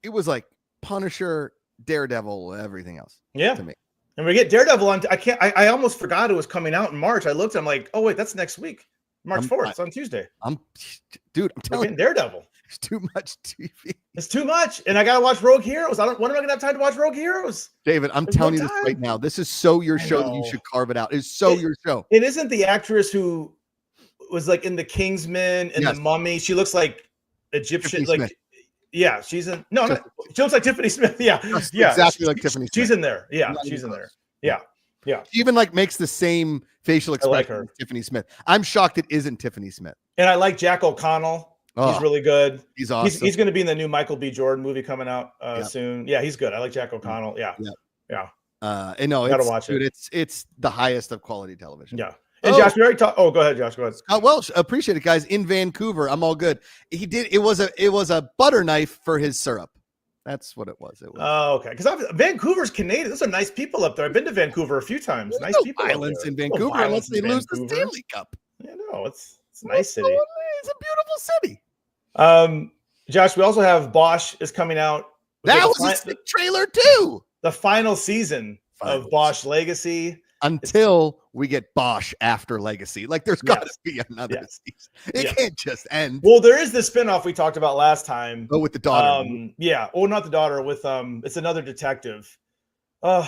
it was like Punisher, Daredevil, everything else. Yeah. To me. And we get Daredevil on. I almost forgot it was coming out in March. I looked. I'm like, oh wait, that's next week, March 4th. It's on Tuesday. I'm telling you, Daredevil. It's too much TV. It's too much, and I gotta watch Rogue Heroes. When am I gonna have time to watch Rogue Heroes? David, I'm telling you this right now. This is so your show that you should carve it out. It's so your show. It isn't the actress who was like in the Kingsman and the Mummy. She looks like Egyptian, Tiffany like Smith. Yeah, she's in. No, she looks like Tiffany Smith. Yeah, yeah, exactly like Tiffany Smith. She's in there. Yeah, she's in there. Yeah, yeah. She even like makes the same facial expression as Tiffany Smith. I'm shocked it isn't Tiffany Smith. And I like Jack O'Connell. He's really good. He's awesome. He's going to be in the new Michael B. Jordan movie coming out soon. Yeah, he's good. I like Jack O'Connell. Yeah. And no, gotta watch it. It's the highest of quality television. Yeah. And Josh, we already talked. Oh, go ahead, Josh. Go ahead. Well, appreciate it, guys. In Vancouver, I'm all good. It was a butter knife for his syrup. That's what it was. Oh, okay. Because Vancouver's Canadian. Those are nice people up there. I've been to Vancouver a few times. There's nice no people. Violence in Vancouver unless they lose the Stanley Cup. Yeah, no, it's a nice city. It's a beautiful city. Josh, we also have Bosch is coming out. That was a sick trailer too. The final season of Bosch Legacy. Until we get Bosch after Legacy. Like there's got to be another season. It can't just end. Well, there is the spinoff we talked about last time. Oh, with the daughter. Yeah. Oh, not the daughter. With it's another detective.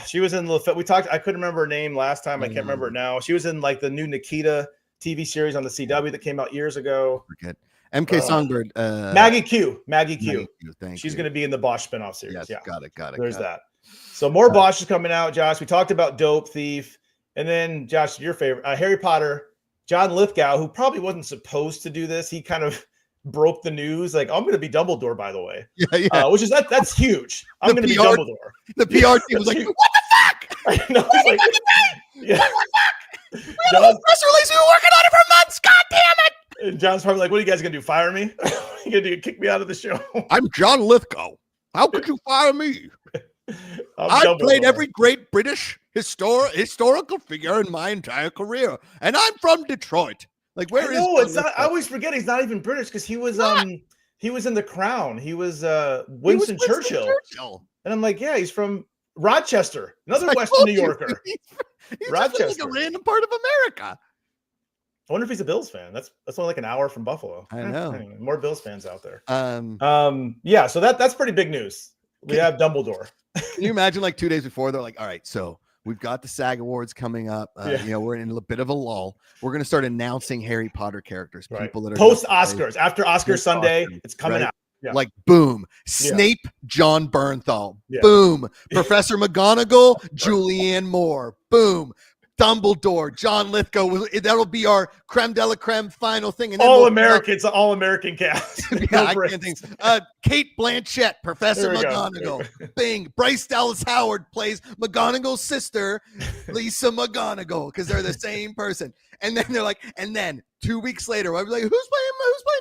She was in we talked. I couldn't remember her name last time. I can't remember it now. She was in like the new Nikita TV series on the CW that came out years ago. Forget. MK Songbird. Maggie Q. She's going to be in the Bosch spinoff series. Yes, yeah. Got it. There's that. So more Bosch is coming out, Josh. We talked about Dope Thief. And then, Josh, your favorite, Harry Potter, John Lithgow, who probably wasn't supposed to do this. He kind of broke the news. Like, I'm going to be Dumbledore, by the way. Yeah. Which is, that's huge. I'm going to be Dumbledore. The PR team was like, what the fuck? I know. It's like, yeah. What the fuck? We had a whole press release. We were working on it for months. God damn it. And John's probably like, what are you guys going to do? Fire me? You going to kick me out of the show? I'm John Lithgow. How could you fire me? I've played every great British historical figure in my entire career, and I'm from Detroit. Like, where is? No, it's not. I always forget he's not even British because he was in The Crown. He was Winston Churchill, and I'm like, yeah, he's from Rochester, another Western New Yorker. He's Rochester, like a random part of America. I wonder if he's a Bills fan. That's only like an hour from Buffalo. I know. Anyway, more Bills fans out there. Yeah, so that's pretty big news. We have Dumbledore. Can you imagine like 2 days before they're like, all right, so we've got the SAG Awards coming up. We're in a bit of a lull. We're going to start announcing Harry Potter characters, people that are post Oscars, after Oscar Sunday, it's coming out. Yeah. Like boom, Snape, John Bernthal, boom, Professor McGonagall, Julianne Moore, boom, Dumbledore, John Lithgow. That'll be our creme de la creme final thing. And then all American, it's an all American cast. I can't think. Kate Blanchett, Professor McGonagall. Bing. Bryce Dallas Howard plays McGonagall's sister, Lisa McGonagall, because they're the same person. And then they're like, and then 2 weeks later, I'll be like, who's playing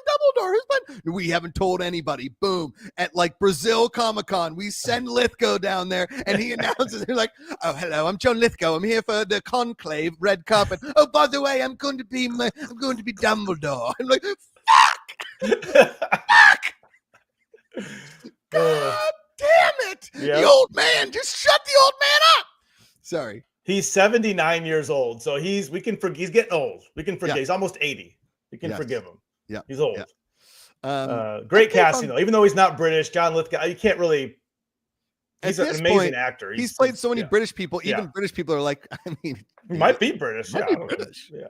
Dumbledore? We haven't told anybody. Boom. At like Brazil Comic-Con, we send Lithgow down there, and he announces, they're like, oh, hello, I'm John Lithgow. I'm here for the conclave, red carpet. Oh, by the way, I'm going to be Dumbledore. I'm like, fuck! Fuck! God damn it! Yep. The old man, just shut the old man up. Sorry. He's 79 years old, so he's getting old. We can forgive. He's almost 80. We can forgive him. Yeah, he's old. Yeah. Great casting though. Even though he's not British, John Lithgow, you can't really. He's an amazing actor. He's played so many British people. Even British people are like, I mean, he might be British. Yeah.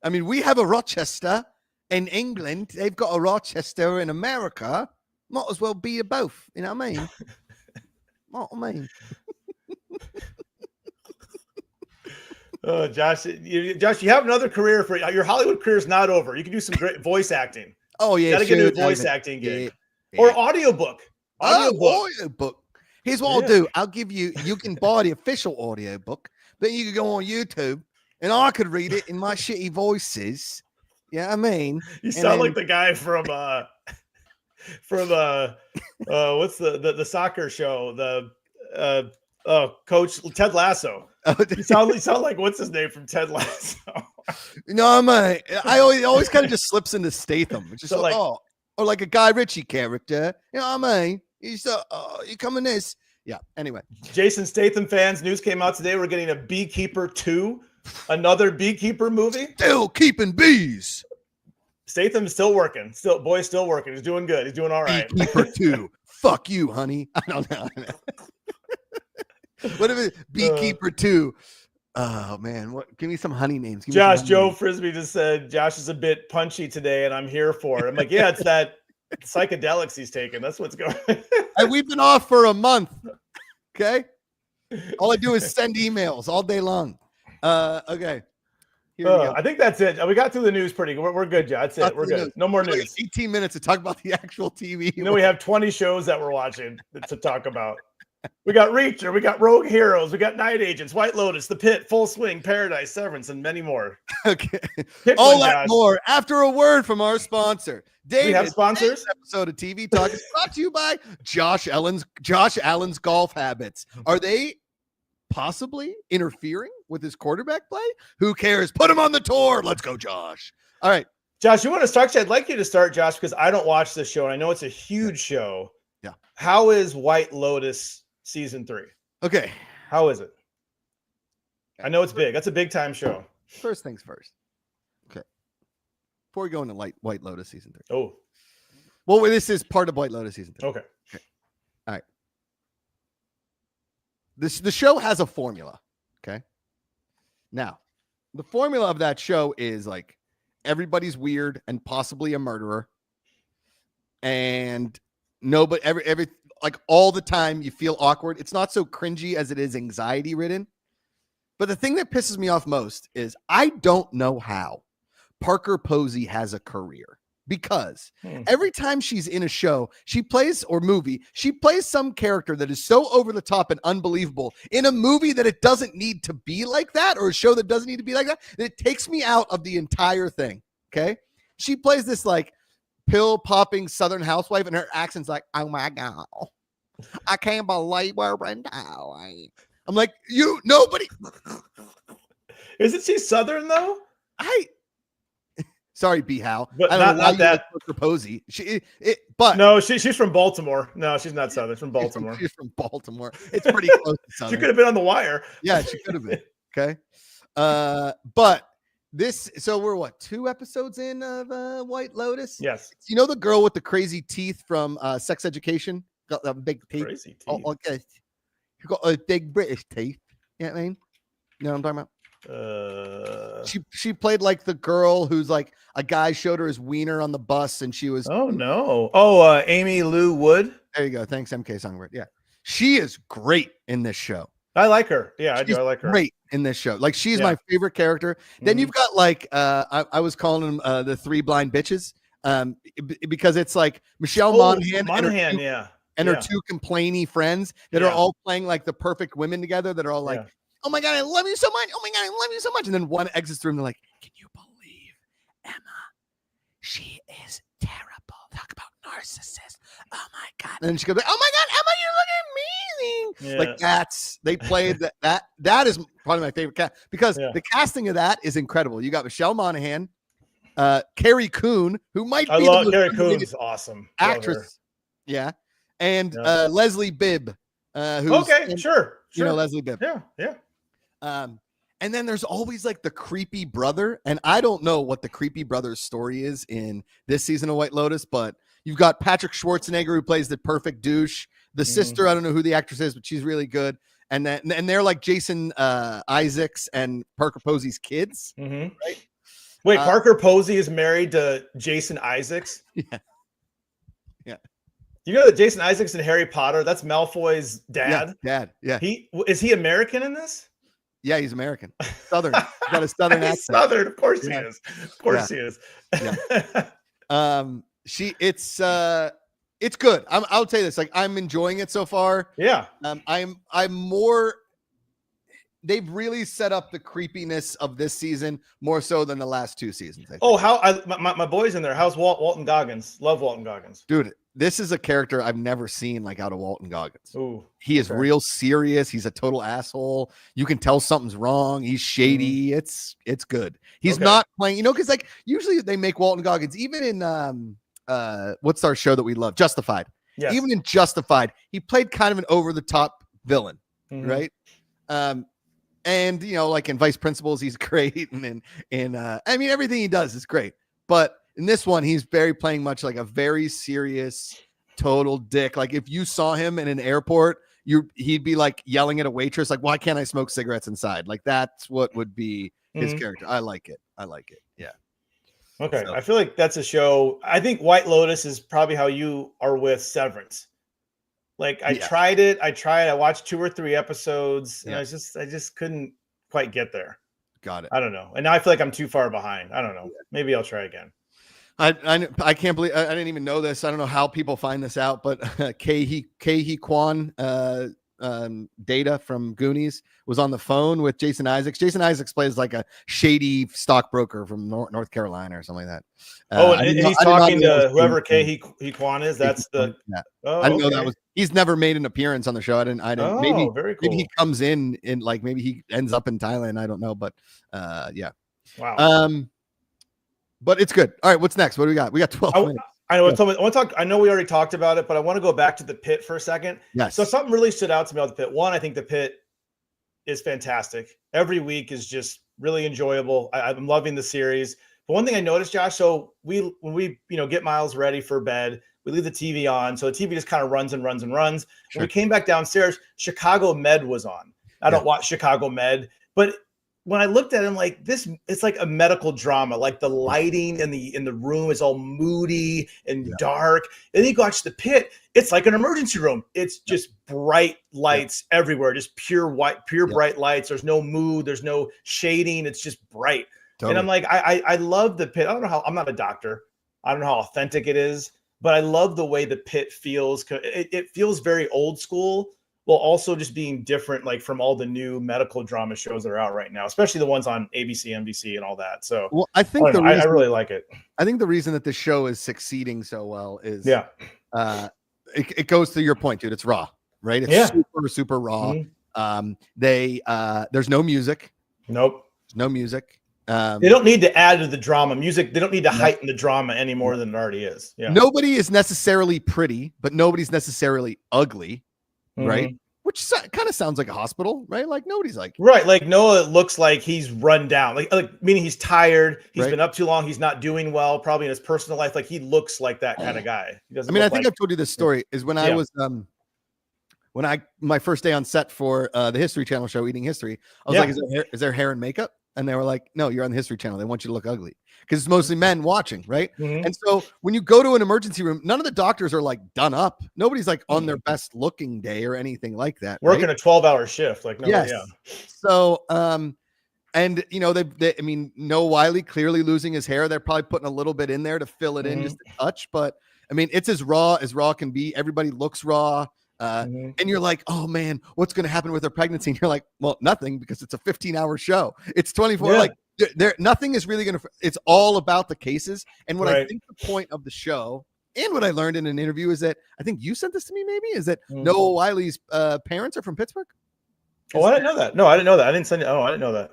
I mean, we have a Rochester in England. They've got a Rochester in America. Might as well be you both. You know what I mean? What I mean. Josh, you have another career for your Hollywood career is not over. You can do some great voice acting. Oh yeah, you gotta get a voice acting gig or audiobook. Audiobook. Here's what I'll do. I'll give you. You can buy the official audiobook, but you can go on YouTube and I could read it in my shitty voices. Yeah, I mean, you sound like the guy from what's the soccer show? Coach Ted Lasso. You sound like what's his name from Ted Lasso? No, I always kind of just slips into Statham. It's just so like, or like a Guy Ritchie character. You know what I mean? You come in this. Yeah. Anyway, Jason Statham fans, news came out today. We're getting a Beekeeper 2, another Beekeeper movie. Still keeping bees. Statham's still working. Still working. He's doing good. He's doing all right. Beekeeper 2. Fuck you, honey. I don't know. What if it's Beekeeper 2? Oh man, give me some honey names. Josh, Joe Frisbee just said Josh is a bit punchy today, and I'm here for it. I'm like, yeah, it's that psychedelics he's taking. That's what's going on. We've been off for a month. Okay. All I do is send emails all day long. Okay. Here we go. I think that's it. We got through the news pretty good. We're good, Josh. That's it. We're good. No more news. 18 minutes to talk about the actual TV. You know, we have 20 shows that we're watching to talk about. We got Reacher, we got Rogue Heroes, we got Night Agents, White Lotus, The Pit, Full Swing, Paradise, Severance, and many more. Okay. All that more after a word from our sponsor. David, we have sponsors. This episode of TV Talk is brought to you by Josh Allen's golf habits. Are they possibly interfering with his quarterback play? Who cares? Put him on the tour. Let's go, Josh. All right. Josh, you want to start? I'd like you to start, Josh, because I don't watch this show, and I know it's a huge show. Yeah. How is White Lotus season 3? Okay. How is it? I know it's big. That's a big time show. First things first. Okay. Before we go into White Lotus season 3. Oh. Well, this is part of White Lotus season 3. Okay. All right. The show has a formula. Okay. Now, the formula of that show is like everybody's weird and possibly a murderer. And nobody every like all the time you feel awkward. It's not so cringy as it is anxiety ridden. But the thing that pisses me off most is I don't know how Parker Posey has a career, because every time she's in a show, she plays some character that is so over the top and unbelievable in a movie that it doesn't need to be like that, or a show that doesn't need to be like that. It takes me out of the entire thing. Okay. She plays this like pill popping Southern housewife, and her accent's like, oh my God, I can't believe we're in Dallas. I'm like, nobody. Isn't she Southern though? Sorry, B. Howe. But not that Posey. No, she's from Baltimore. No, she's not Southern. She's from Baltimore. She's from Baltimore. It's pretty close to Southern. She could have been on The Wire. Yeah, she could have been. Okay. But so we're what, 2 episodes in of White Lotus? Yes. You know the girl with the crazy teeth from Sex Education? Got big teeth. Crazy teeth. Oh, okay. She got a big British teeth. You know what I mean? You know what I'm talking about? She played like the girl who's like a guy showed her his wiener on the bus, and she was Amy Lou Wood. There you go. Thanks, MK Songbird. Yeah, she is great in this show. I like her. Yeah, I do. I like her. Great in this show. Like she's my favorite character. Then you've got like I was calling them the 3 blind bitches, because it's like Michelle Monaghan and her 2 complainy friends that are all playing like the perfect women together, that are all like, oh my God, I love you so much. Oh my God, I love you so much. And then one exits the room. They're like, can you believe Emma? She is terrible. Talk about narcissist. Oh my God. And then she goes, oh my God, Emma, you look amazing. Yeah. Like they played that is probably my favorite cast, because the casting of that is incredible. You got Michelle Monaghan, Carrie Coon, who might be Carrie Coon's awesome actress. Yeah. And Leslie Bibb. Sure. You know Leslie Bibb. Yeah. And then there's always like the creepy brother, and I don't know what the creepy brother's story is in this season of White Lotus, but you've got Patrick Schwarzenegger, who plays the perfect douche. The sister, I don't know who the actress is, but she's really good. And they're like Jason Isaacs and Parker Posey's kids. Right? Wait, Parker Posey is married to Jason Isaacs? Yeah. You know that Jason Isaacs in Harry Potter, that's Malfoy's dad? Yeah. Is he American in this? Yeah, he's American. Southern. He's got a Southern accent. Southern, of course he is. Of course he is. It's good. I'll tell you this. Like, I'm enjoying it so far. Yeah. I'm more they've really set up the creepiness of this season more so than the last 2 seasons. My boy's in there. How's Walton Goggins? Love Walton Goggins. Dude, this is a character I've never seen like out of Walton Goggins. Ooh, he is real serious. He's a total asshole. You can tell something's wrong. He's shady. It's good. He's not playing, because like usually they make Walton Goggins, even in what's our show that we love, Justified. Yes. Even in Justified, he played kind of an over the top villain, right? And like in Vice Principals, he's great, and I mean everything he does is great. But in this one, he's playing much like a very serious, total dick. Like if you saw him in an airport, he'd be like yelling at a waitress, like, "Why can't I smoke cigarettes inside?" Like that's what would be his character. I like it. Yeah. Okay, so. I feel like that's a show. I think White Lotus is probably how you are with Severance. Like I tried it. I watched 2 or 3 episodes, and I just couldn't quite get there. Got it. I don't know. And now I feel like I'm too far behind. I don't know. Maybe I'll try again. I can't believe I didn't even know this. I don't know how people find this out, but Ke Kwan Data from Goonies was on the phone with Jason Isaacs. Jason Isaacs plays like a shady stockbroker from North Carolina or something like that. And he's talking to whoever Ke Kwan is. That's the. Yeah. Oh, I didn't know that was. He's never made an appearance on the show. I didn't. Oh, maybe very cool. Maybe he comes in like maybe he ends up in Thailand. I don't know, but yeah. Wow. But it's good. All right, what's next? What do we got? We got 12 minutes. I know. I want to talk. I know we already talked about it, but I want to go back to the pit for a second. Yes. So something really stood out to me about the pit. One, I think the pit is fantastic. Every week is just really enjoyable. I'm loving the series. But one thing I noticed, Josh, so when we get Miles ready for bed, we leave the TV on. So the TV just kind of runs and runs and runs. Sure. When we came back downstairs, Chicago Med was on. I don't watch Chicago Med, but when I looked at him, like this, it's like a medical drama. Like the lighting in the room is all moody and dark. And then you watch the pit, it's like an emergency room. It's just bright lights everywhere, just pure white, bright lights. There's no mood, there's no shading. It's just bright. Totally. And I'm like, I love the pit. I don't know how. I'm not a doctor. I don't know how authentic it is, but I love the way the pit feels. It feels very old school, while also just being different, like from all the new medical drama shows that are out right now, especially the ones on ABC, NBC, and all that. So, well, I think I really like it. I think the reason that this show is succeeding so well is, it goes to your point, dude. It's raw, right? It's super, super raw. There's no music. Nope. No music. They don't need to add to the drama. Music. They don't need to heighten the drama any more than it already is. Yeah. Nobody is necessarily pretty, but nobody's necessarily ugly. Right, which kind of sounds like a hospital, right? Like nobody's like like Noah looks like he's run down, like meaning he's tired, he's been up too long, he's not doing well, probably in his personal life. Like he looks like that kind of guy. He doesn't. I mean, I think I've told you this story is when I was my first day on set for the History Channel show, Eating History. I was like, is there hair and makeup? And they were like, no, you're on the History Channel. They want you to look ugly because it's mostly men watching, right? And so when you go to an emergency room, none of the doctors are like done up. Nobody's like on their best looking day or anything like that. Working a 12-hour shift, like So, and they I mean, Noah Wiley clearly losing his hair. They're probably putting a little bit in there to fill it in just a touch, but I mean, it's as raw can be. Everybody looks raw. And you're like, oh man, what's going to happen with her pregnancy? And you're like, well, nothing, because it's a 15-hour show. It's 24. Like nothing is really going to, it's all about the cases. And what I think the point of the show and what I learned in an interview is that I think you sent this to me, maybe, is that Noah Wiley's parents are from Pittsburgh. I didn't know that. No, I didn't know that. I didn't send it. Oh, I didn't know that.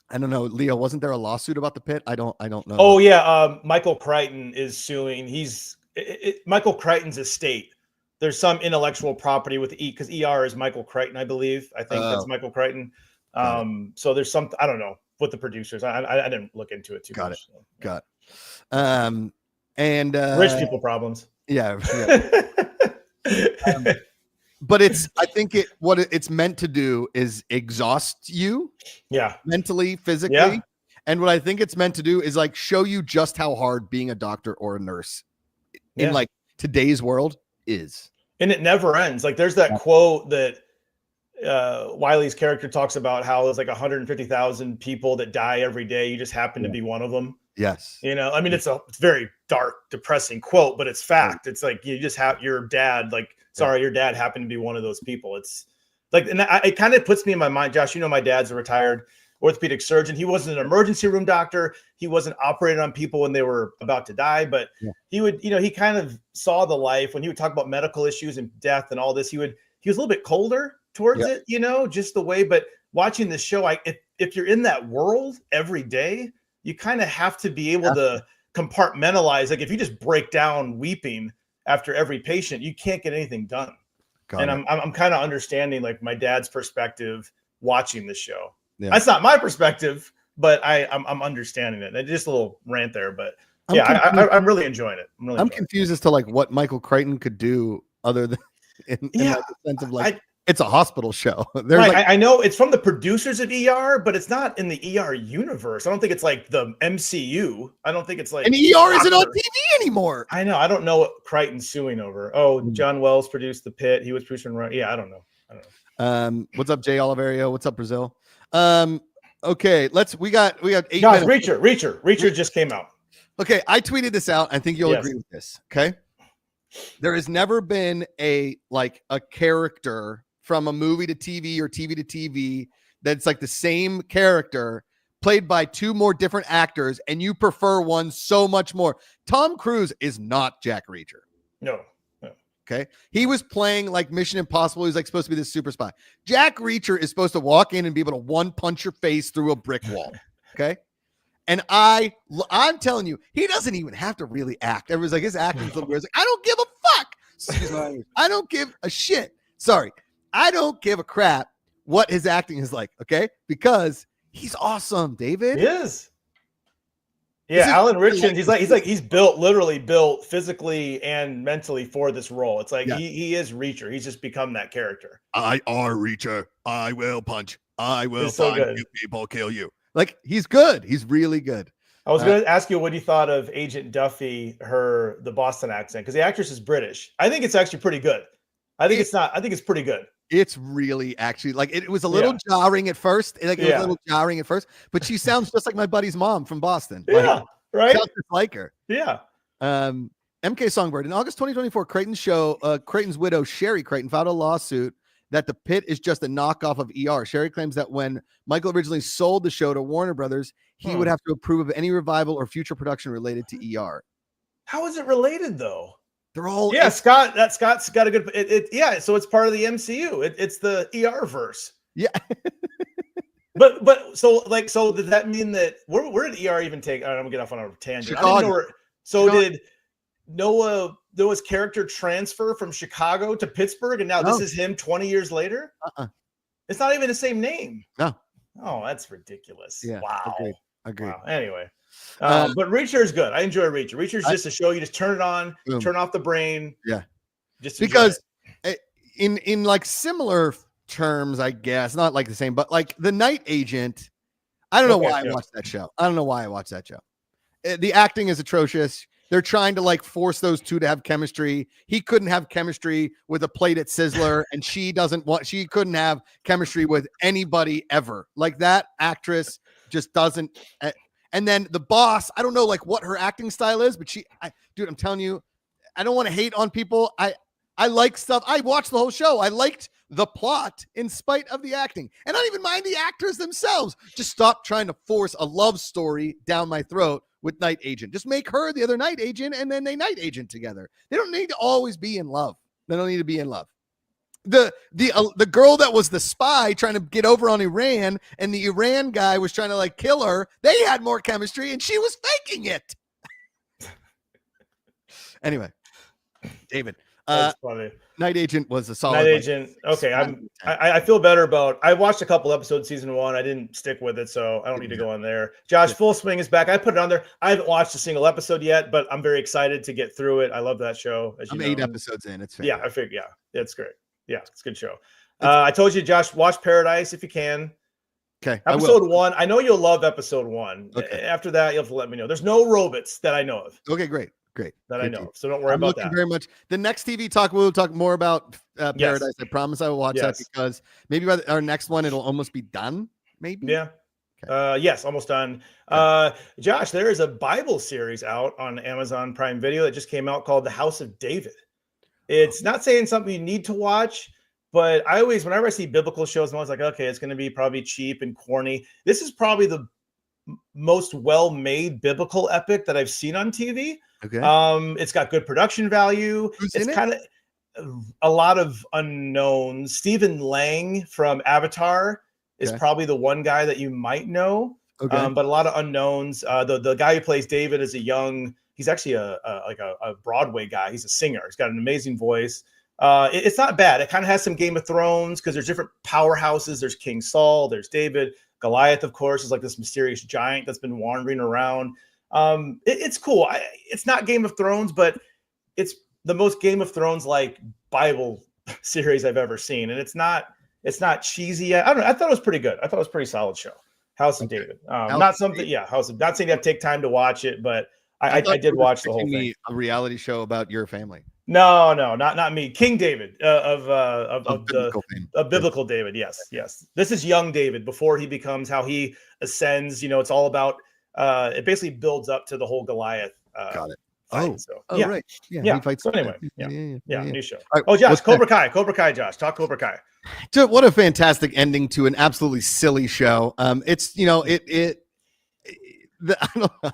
I don't know, Leo, wasn't there a lawsuit about the pit? I don't know. Oh yeah. Michael Crichton is suing. Michael Crichton's estate. There's some intellectual property with because ER is Michael Crichton, I believe. I think that's Michael Crichton. So there's some, I don't know what the producers. I didn't look into it too much. Got it. And rich people problems. Yeah. But I think what it's meant to do is exhaust you. Yeah. Mentally, physically. Yeah. And what I think it's meant to do is like show you just how hard being a doctor or a nurse in like today's world is. And it never ends. Like there's that quote that Wiley's character talks about how there's like 150,000 people that die every day. You just happen to be one of them. Yes. I mean, it's very dark, depressing quote, but it's fact. It's like you just have your dad, your dad happened to be one of those people. Like, and it kind of puts me in my mind, Josh, you know, my dad's a retired orthopedic surgeon. He wasn't an emergency room doctor. He wasn't operating on people when they were about to die, but he would, you know, he kind of saw the life when he would talk about medical issues and death and all this. He was a little bit colder towards it, you know, just the way, but watching this show, if you're in that world every day, you kind of have to be able to compartmentalize. Like if you just break down weeping after every patient, you can't get anything done. I'm kind of understanding like my dad's perspective watching the show. That's not my perspective, but I'm understanding it. And just a little rant there, but I'm really enjoying it. I'm confused as to like what Michael Crichton could do other than in like the sense of like it's a hospital show. I know it's from the producers of ER, but it's not in the ER universe. I don't think it's like the MCU. I don't think it's like and ER isn't on TV anymore. I know. I don't know what Crichton's suing over. Oh, John Wells produced The Pit. He was producing. Yeah, I don't know. What's up, Jay Oliverio? What's up, Brazil? Okay, we got 8 Josh, minutes. Reacher just came out. Okay, I tweeted this out. I think you'll agree with this. Okay. There has never been a character from a movie to TV or TV to TV that's like the same character played by 2 more different actors, and you prefer one so much more. Tom Cruise is not Jack Reacher. No. Okay. He was playing like Mission Impossible. He was like supposed to be this super spy. Jack Reacher is supposed to walk in and be able to one punch your face through a brick wall. Okay. And I'm telling you, he doesn't even have to really act. Everyone's like, his acting's a little weird. Like, I don't give a fuck. Excuse me. I don't give a shit. Sorry. I don't give a crap what his acting is like. Okay. Because he's awesome, David. He is. Yeah, Alan Ritchson, he's literally built physically and mentally for this role. It's like he is Reacher. He's just become that character. I are Reacher. I will punch. I will find you people, kill you. Like he's good. He's really good. I was going to ask you what you thought of Agent Duffy, the Boston accent, because the actress is British. I think it's actually pretty good. I think it's pretty good. It's really actually like it was a little jarring at first. It was a little jarring at first, but she sounds just like my buddy's mom from Boston. Yeah, right. Sounds just like her. Yeah. MK Songbird in August 2024, Creighton's widow Sherry Creighton filed a lawsuit that The Pit is just a knockoff of ER. Sherry claims that when Michael originally sold the show to Warner Brothers, he would have to approve of any revival or future production related to ER. How is it related though? They're all Scott's got a good so it's part of the MCU. It's the ER verse. Yeah. but so does that mean that where did ER even take? I'm gonna get off on a tangent. Did Noah's character transfer from Chicago to Pittsburgh and now this is him 20 years later? It's not even the same name. No. Oh, that's ridiculous. Yeah. Wow. Agreed. Wow. Anyway. But Reacher is good. I enjoy Reacher. Reacher is just a show. You just turn it on, turn off the brain. Yeah. Just because in like similar terms, I guess, not like the same, but like The Night Agent, I don't know why I watched that show. I don't know why I watched that show. The acting is atrocious. They're trying to like force those two to have chemistry. He couldn't have chemistry with a plate at Sizzler, and she couldn't have chemistry with anybody ever. Like that actress just doesn't. And then the boss, I don't know like what her acting style is, but dude, I'm telling you, I don't want to hate on people. I like stuff. I watched the whole show. I liked the plot in spite of the acting. And I don't even mind the actors themselves. Just stop trying to force a love story down my throat with Night Agent. Just make her the other Night Agent and then they Night Agent together. They don't need to always be in love. They don't need to be in love. The girl that was the spy trying to get over on Iran and the Iran guy was trying to like kill her. They had more chemistry and she was faking it. Anyway, David, that's funny. Night Agent was a solid Night Agent. Okay. I feel better about, I watched a couple episodes, season 1. I didn't stick with it, so I don't need to go on there. Josh, Full Swing is back. I put it on there. I haven't watched a single episode yet, but I'm very excited to get through it. I love that show. I'm 8 episodes in. It's fantastic. I figured. Yeah, it's great. Yeah, it's a good show. I told you, Josh, watch Paradise if you can. Okay. Episode 1. I know you'll love episode 1. Okay. After that, you'll have to let me know. There's no robots that I know of. Okay, great. I know. So don't worry about that. Very much. The next TV talk, we'll talk more about Paradise. I promise I will watch that because maybe by our next one, it'll almost be done. Maybe. Yeah. Okay. Yes, almost done. Josh, there is a Bible series out on Amazon Prime Video that just came out called The House of David. It's not saying something you need to watch, But whenever I see biblical shows, I'm always like, okay, it's going to be probably cheap and corny. This is probably the most well-made biblical epic that I've seen on TV. Okay. It's got good production value. It's kind of a lot of unknowns. Stephen Lang from Avatar is probably the one guy that you might know. Okay. But a lot of unknowns. The guy who plays David is he's actually a Broadway guy. He's a singer. He's got an amazing voice. It's not bad. It kind of has some Game of Thrones because there's different powerhouses. There's King Saul. There's David. Goliath, of course, is like this mysterious giant that's been wandering around. It's cool. It's not Game of Thrones, but it's the most Game of Thrones like Bible series I've ever seen, and it's not cheesy. I don't know. I thought it was pretty good. I thought it was a pretty solid show. House of David. Not something. Yeah, Not saying you have to take time to watch it, but I did watch the whole thing. A reality show about your family. No, not me. King David of biblical David. Yes. This is young David before he becomes how he ascends. It's all about. It basically builds up to the whole Goliath. Got it. Fight, right. Yeah. So anyway, new show. Right, Josh, Cobra Kai, Josh, talk Cobra Kai. Dude, what a fantastic ending to an absolutely silly show. It's I don't know.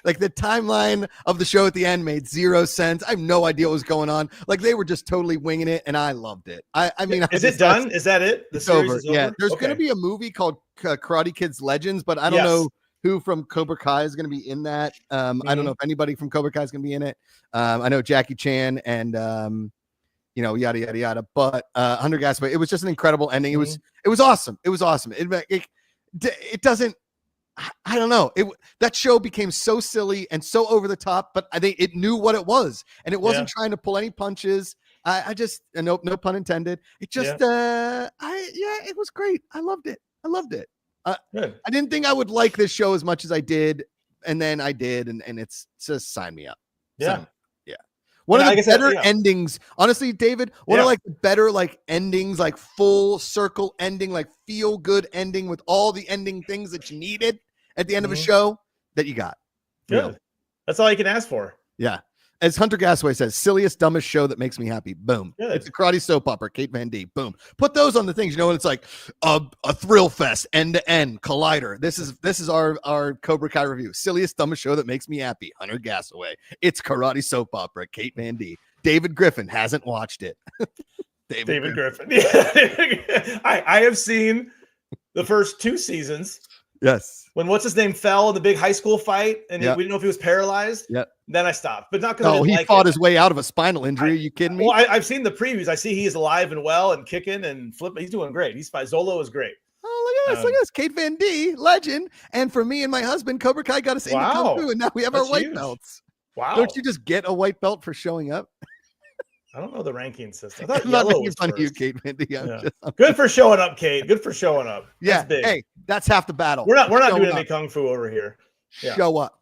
Like the timeline of the show at the end made zero sense. I have no idea what was going on. Like they were just totally winging it, and I loved it. I mean, is it done? Is that it? The series is over? Yeah, there's going to be a movie called Karate Kids Legends, but I don't know who from Cobra Kai is going to be in that. I don't know if anybody from Cobra Kai is going to be in it. I know Jackie Chan and yada yada yada. But Hunter Gasaway, it was just an incredible ending. It was awesome. It was awesome. It doesn't. I don't know. That show became so silly and so over the top, but I think it knew what it was, and it wasn't trying to pull any punches. I just no pun intended. It just it was great. I loved it. I didn't think I would like this show as much as I did, and then I did, and it's just sign me up. One of the better endings, honestly, David. One of like the better like endings, like full circle ending, like feel good ending with all the ending things that you needed at the end of a show that you got. Good. That's all you can ask for. Yeah. As Hunter Gasaway says, silliest, dumbest show that makes me happy. Boom. Good. It's a karate soap opera. Kate Van D. Boom. Put those on the things, and it's like a thrill fest, end to end collider. This is our Cobra Kai review. Silliest, dumbest show that makes me happy. Hunter Gasaway. It's karate soap opera. Kate Van D. David Griffin hasn't watched it. David Griffin. Yeah. I have seen the first 2 seasons. Yes. When what's his name fell in the big high school fight, and we didn't know if he was paralyzed. Yep. Then I stopped, but not because he fought his way out of a spinal injury. Are you kidding me? Well, I've seen the previews. I see he is alive and well and kicking and flipping. He's doing great. Zolo is great. Oh, look at this! Look at this! Kate Van D, legend, and for me and my husband, Cobra Kai got us into Kung Fu, and now we have our white belts. Wow! Don't you just get a white belt for showing up? I don't know the ranking system. I thought I'm not yellow making fun of you, Kate Van D. Good for showing up, Kate. Good for showing up. Yeah. Hey, that's half the battle. We're not doing any kung fu over here. Yeah. Show up.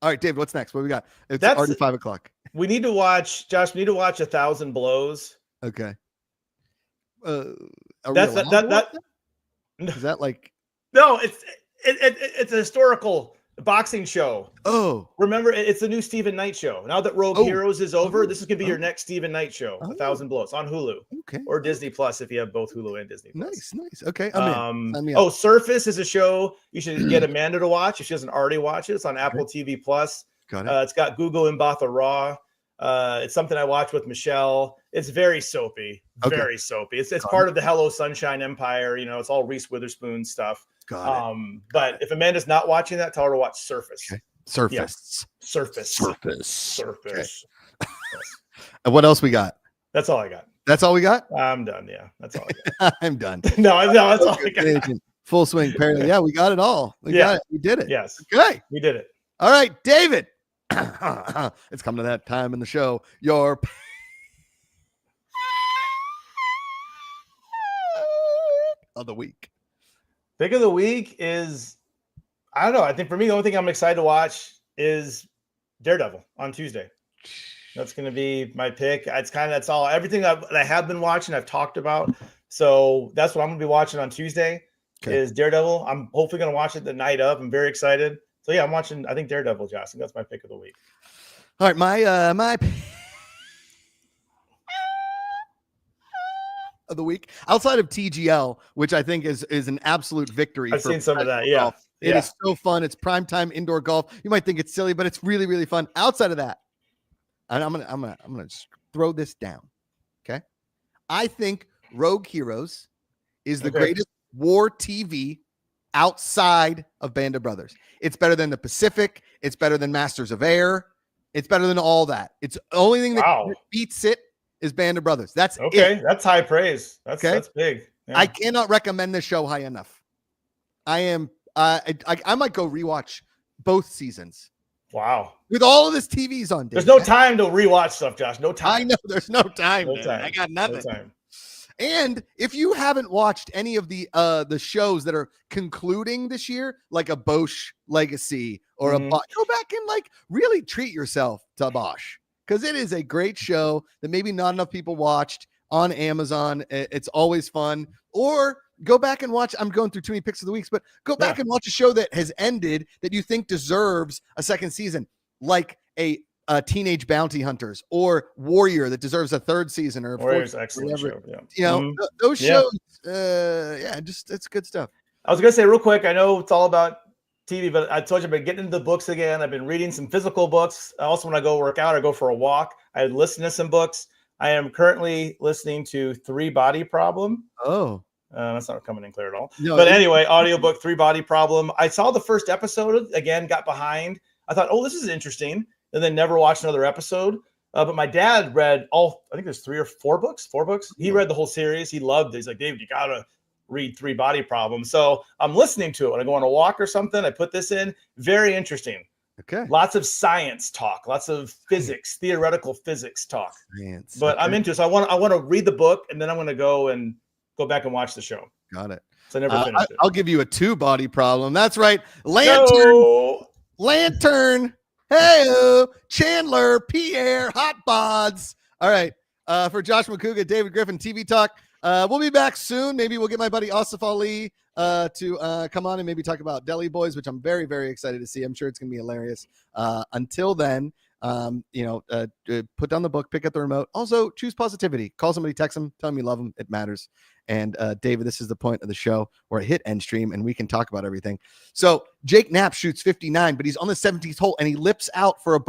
All right, David, what's next? What we got? It's already 5 o'clock. We need to watch, Josh. We need to watch 1,000 Blows. Okay. Is that like? No, it's a historical boxing show. Oh, remember, it's the new Stephen Knight show. Now that Rogue Heroes is over, this is gonna be your next Stephen Knight show. 1,000 Blows on Hulu, or Disney Plus if you have both Hulu and Disney Plus. Nice. Okay, I'm in. Surface is a show you should get Amanda to watch if she doesn't already watch it. It's on Apple TV Plus. Got it. It's got Gugu Mbatha Raw. It's something I watch with Michelle. It's very soapy. Very soapy. It's part of the Hello Sunshine Empire. It's all Reese Witherspoon stuff. But if Amanda's not watching that, tell her to watch Surface. Okay. Surface. Okay. And what else we got? That's all I got. That's all we got? I'm done. Yeah, that's all I got. I'm done. No, that's all I got. Full swing parody. Yeah, we got it all. We got it. We did it. Yes. Okay. We did it. All right, David. It's come to that time in the show. Your of the week. Pick of the week is, I don't know. I think for me, the only thing I'm excited to watch is Daredevil on Tuesday. That's going to be my pick. That's all. Everything that I have been watching, I've talked about. So that's what I'm going to be watching on Tuesday is Daredevil. I'm hopefully going to watch it the night of. I'm very excited. So yeah, I'm watching, I think, Daredevil, Josh. That's my pick of the week. All right. My of the week outside of TGL, which I think is an absolute victory. I've seen some of that. Yeah. Golf. It is so fun. It's primetime indoor golf. You might think it's silly, but it's really, really fun. Outside of that, and I'm gonna just throw this down. Okay. I think Rogue Heroes is the greatest war TV outside of Band of Brothers. It's better than the Pacific. It's better than Masters of Air. It's better than all that. It's the only thing that beats it is Band of Brothers. That's it. That's high praise. That's big. Yeah. I cannot recommend this show high enough. I am. I might go rewatch both seasons. Wow. With all of this TV's on. There's no time to rewatch stuff, Josh. No time. I know there's no time. No time. I got nothing. No time. And if you haven't watched any of the shows that are concluding this year, like a Bosch Legacy or a Bosch, go back and like really treat yourself to Bosch, because it is a great show that maybe not enough people watched on Amazon. It's always fun. Or go back and watch. I'm going through too many picks of the weeks, but go back and watch a show that has ended that you think deserves a second season, like a Teenage Bounty Hunters or Warrior that deserves a third season or Warrior's excellent show. Yeah. You know, those shows. Just it's good stuff. I was gonna say real quick. I know it's all about TV, but I told you I've been getting into the books again. I've been reading some physical books. Also, when I go work out, I go for a walk. I listen to some books. I am currently listening to 3 Body Problem. Oh. That's not coming in clear at all. No, but anyway, audiobook 3 Body Problem. I saw the first episode again, got behind. I thought, oh, this is interesting. And then never watched another episode. But my dad read I think there's 3 or 4 books. He read the whole series. He loved it. He's like, David, you got to read 3 Body Problem. So I'm listening to it. When I go on a walk or something, I put this in. Very interesting. Okay. Lots of science talk, lots of physics, theoretical physics talk. Science. But I'm into it. So I want to read the book, and then I'm going to go back and watch the show. Got it. So I never finished it. I'll give you a 2 Body Problem. That's right. Lantern. Hey, Chandler, Pierre, Hot Bods. All right. For Josh Macuga, David Griffin, TV Talk. We'll be back soon. Maybe we'll get my buddy Asif Ali to come on and maybe talk about Deli Boys, which I'm very, very excited to see. I'm sure it's going to be hilarious. Until then, put down the book, pick up the remote. Also, choose positivity. Call somebody, text them, tell them you love them. It matters. And David, this is the point of the show where I hit end stream and we can talk about everything. So Jake Knapp shoots 59, but he's on the 17th hole and he lips out for a bird.